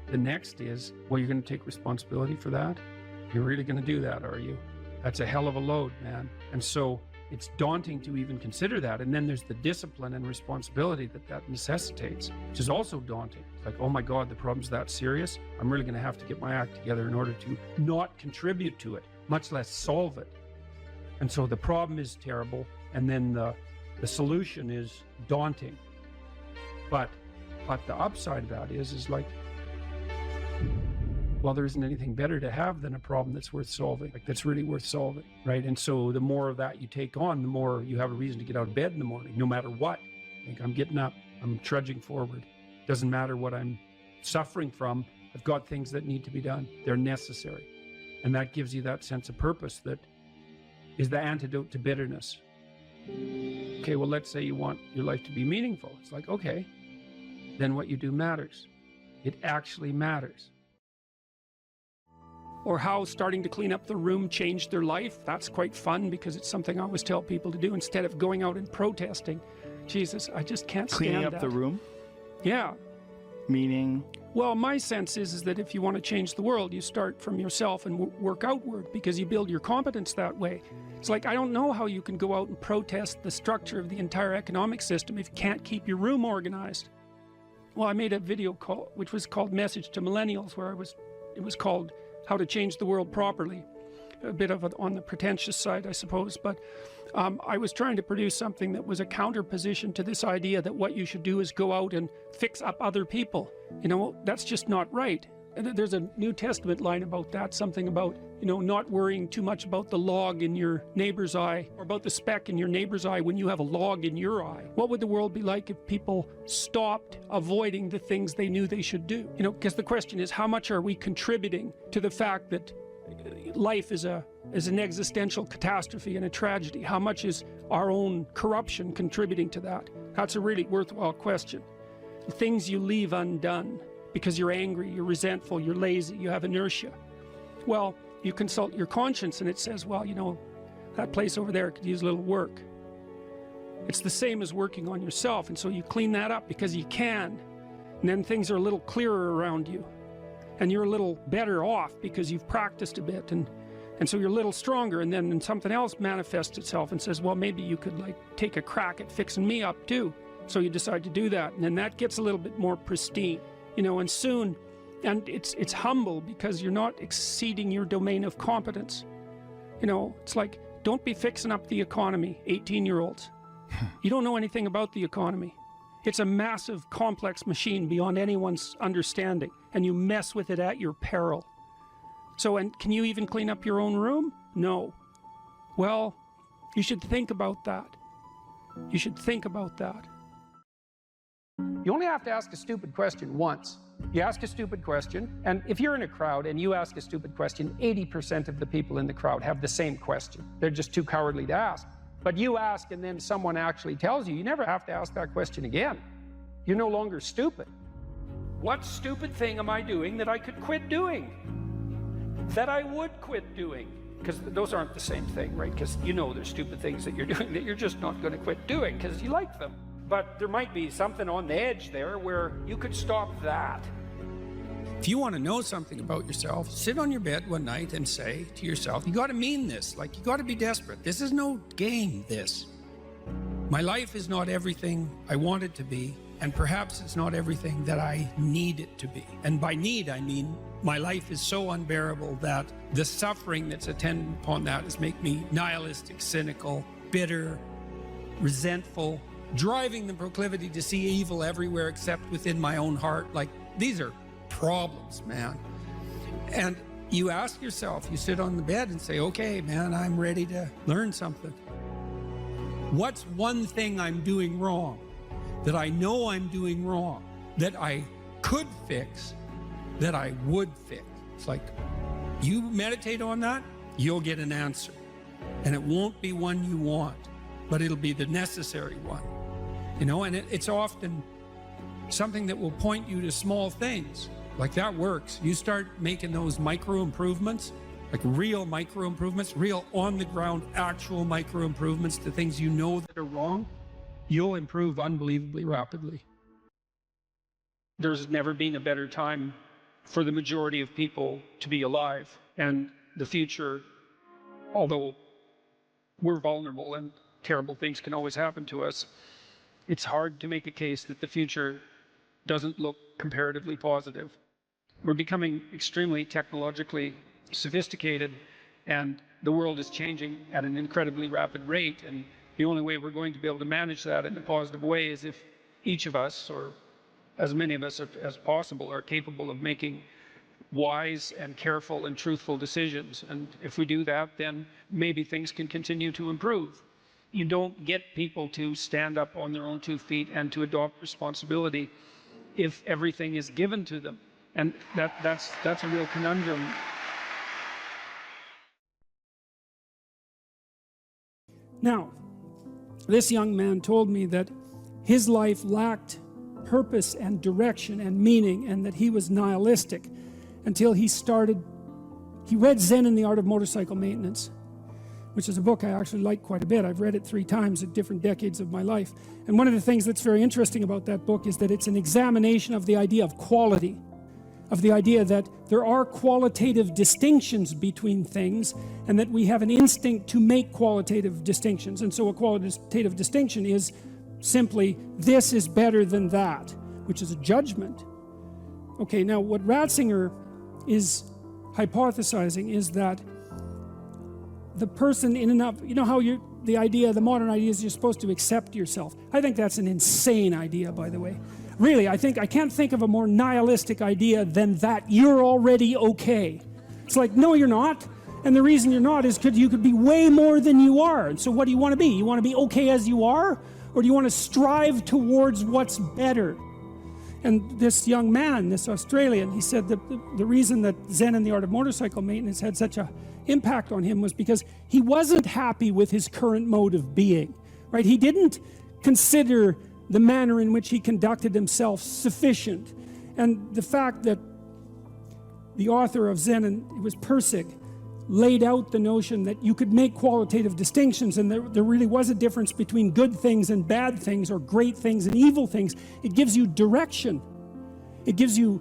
the next is, well, you're going to take responsibility for that. You're really going to do that, are you? That's a hell of a load, man. And so it's daunting to even consider that. And then there's the discipline and responsibility that necessitates, which is also daunting. It's like, oh my God, the problem's that serious. I'm really going to have to get my act together in order to not contribute to it, much less solve it. And so the problem is terrible. And then the solution is daunting. But the upside of that is like, well, there isn't anything better to have than a problem that's worth solving, like that's really worth solving, right? And so the more of that you take on, the more you have a reason to get out of bed in the morning, no matter what. Like, I'm getting up, I'm trudging forward. Doesn't matter what I'm suffering from. I've got things that need to be done. They're necessary. And that gives you that sense of purpose that is the antidote to bitterness. Okay, well, let's say you want your life to be meaningful. It's like, okay, then what you do matters. It actually matters. Or how starting to clean up the room changed their life. That's quite fun because it's something I always tell people to do instead of going out and protesting. Jesus, I just can't stand Cleaning up that. the room? Yeah. Meaning? Well, my sense is that if you want to change the world, you start from yourself and work outward, because you build your competence that way. It's like, I don't know how you can go out and protest the structure of the entire economic system if you can't keep your room organized. well, I made a video which was called Message to Millennials, where it was called How to Change the World Properly. A bit of on the pretentious side, I suppose, but I was trying to produce something that was a counterposition to this idea that what you should do is go out and fix up other people. You know, that's just not right. And there's a New Testament line about that, something about, you know, not worrying too much about the log in your neighbor's eye, or about the speck in your neighbor's eye when you have a log in your eye. What would the world be like if people stopped avoiding the things they knew they should do? You know, because the question is, how much are we contributing to the fact that life is an existential catastrophe and a tragedy? How much is our own corruption contributing to that? That's a really worthwhile question. The things you leave undone because you're angry, you're resentful, you're lazy, you have inertia. Well, you consult your conscience and it says, well, you know, that place over there could use a little work. It's the same as working on yourself, and so you clean that up because you can, and then things are a little clearer around you, and you're a little better off because you've practiced a bit, and so you're a little stronger, and then something else manifests itself and says, well, maybe you could like take a crack at fixing me up too. So you decide to do that, and then that gets a little bit more pristine, you know, and soon, and it's humble because you're not exceeding your domain of competence. You know, it's like, don't be fixing up the economy, 18-year-olds. You don't know anything about the economy. It's a massive, complex machine beyond anyone's understanding, and you mess with it at your peril. So, and can you even clean up your own room? No. Well, you should think about that. You should think about that. You only have to ask a stupid question once. You ask a stupid question, and if you're in a crowd and you ask a stupid question, 80% of the people in the crowd have the same question. They're just too cowardly to ask. But you ask and then someone actually tells you, you never have to ask that question again. You're no longer stupid. What stupid thing am I doing that I could quit doing? That I would quit doing? Because those aren't the same thing, right? Because you know there's stupid things that you're doing that you're just not going to quit doing because you like them. But there might be something on the edge there where you could stop that. If you want to know something about yourself, sit on your bed one night and say to yourself, you got to mean this, like you got to be desperate. This is no game, this. My life is not everything I want it to be, and perhaps it's not everything that I need it to be. And by need, I mean my life is so unbearable that the suffering that's attendant upon that is make me nihilistic, cynical, bitter, resentful, driving the proclivity to see evil everywhere except within my own heart. Like, these are problems, man. And you ask yourself, you sit on the bed and say, okay, man, I'm ready to learn something. What's one thing I'm doing wrong that I know I'm doing wrong, that I could fix, that I would fix? It's like, you meditate on that, you'll get an answer. And it won't be one you want, but it'll be the necessary one. You know, and it's often something that will point you to small things. Like, that works. You start making those micro improvements, like real micro improvements, real on the ground, actual micro improvements to things you know that are wrong, you'll improve unbelievably rapidly. There's never been a better time for the majority of people to be alive. And the future, although we're vulnerable and terrible things can always happen to us, it's hard to make a case that the future doesn't look comparatively positive. We're becoming extremely technologically sophisticated, and the world is changing at an incredibly rapid rate, and the only way we're going to be able to manage that in a positive way is if each of us, or as many of us as possible, are capable of making wise and careful and truthful decisions. And if we do that, then maybe things can continue to improve. You don't get people to stand up on their own 2 feet and to adopt responsibility if everything is given to them. And that's a real conundrum. Now, this young man told me that his life lacked purpose and direction and meaning, and that he was nihilistic until he read Zen and the Art of Motorcycle Maintenance, which is a book I actually like quite a bit. I've read it 3 times at different decades of my life. And one of the things that's very interesting about that book is that it's an examination of the idea of quality, of the idea that there are qualitative distinctions between things, and that we have an instinct to make qualitative distinctions. And so a qualitative distinction is simply, this is better than that. which is a judgment. Okay, now what Ratzinger is hypothesizing is that the person in and of, you know how the idea, the modern idea is you're supposed to accept yourself. I think that's an insane idea, by the way. Really, I can't think of a more nihilistic idea than that you're already okay. It's like, no, you're not. And the reason you're not is because you could be way more than you are. And so what do you want to be? You want to be okay as you are? Or do you want to strive towards what's better? And this young man, this Australian, he said that the reason that Zen and the Art of Motorcycle Maintenance had such a impact on him was because he wasn't happy with his current mode of being, right? He didn't consider the manner in which he conducted himself sufficient. And the fact that the author of Zen, and it was Pirsig, laid out the notion that you could make qualitative distinctions, and there really was a difference between good things and bad things, or great things and evil things. It gives you direction. It gives you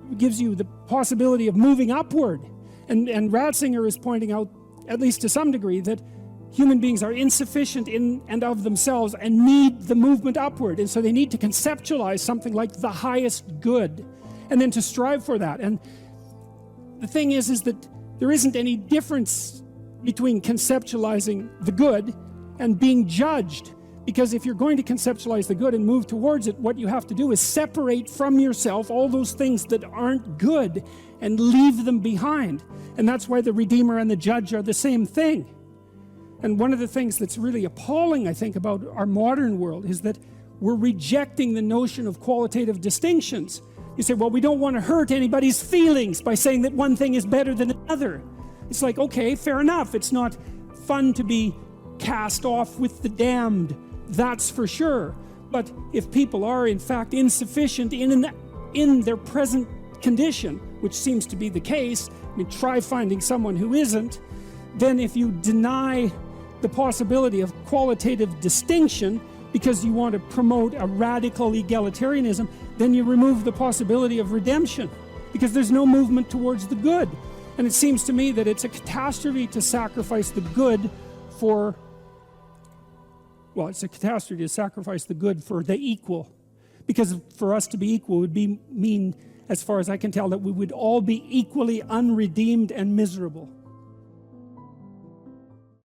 the possibility of moving upward. And Ratzinger is pointing out, at least to some degree, that human beings are insufficient in and of themselves and need the movement upward. And so they need to conceptualize something like the highest good, and then to strive for that. And the thing is that there isn't any difference between conceptualizing the good and being judged. Because if you're going to conceptualize the good and move towards it, what you have to do is separate from yourself all those things that aren't good and leave them behind. And that's why the Redeemer and the Judge are the same thing. And one of the things that's really appalling, I think, about our modern world is that we're rejecting the notion of qualitative distinctions. You say, well, we don't want to hurt anybody's feelings by saying that one thing is better than another. It's like, okay, fair enough. It's not fun to be cast off with the damned, that's for sure. But if people are in fact insufficient in their present condition, which seems to be the case, I mean, try finding someone who isn't, then if you deny the possibility of qualitative distinction because you want to promote a radical egalitarianism, then you remove the possibility of redemption, because there's no movement towards the good. And it seems to me that it's a catastrophe to sacrifice the good for, well, it's a catastrophe to sacrifice the good for the equal. Because for us to be equal would mean, as far as I can tell, that we would all be equally unredeemed and miserable.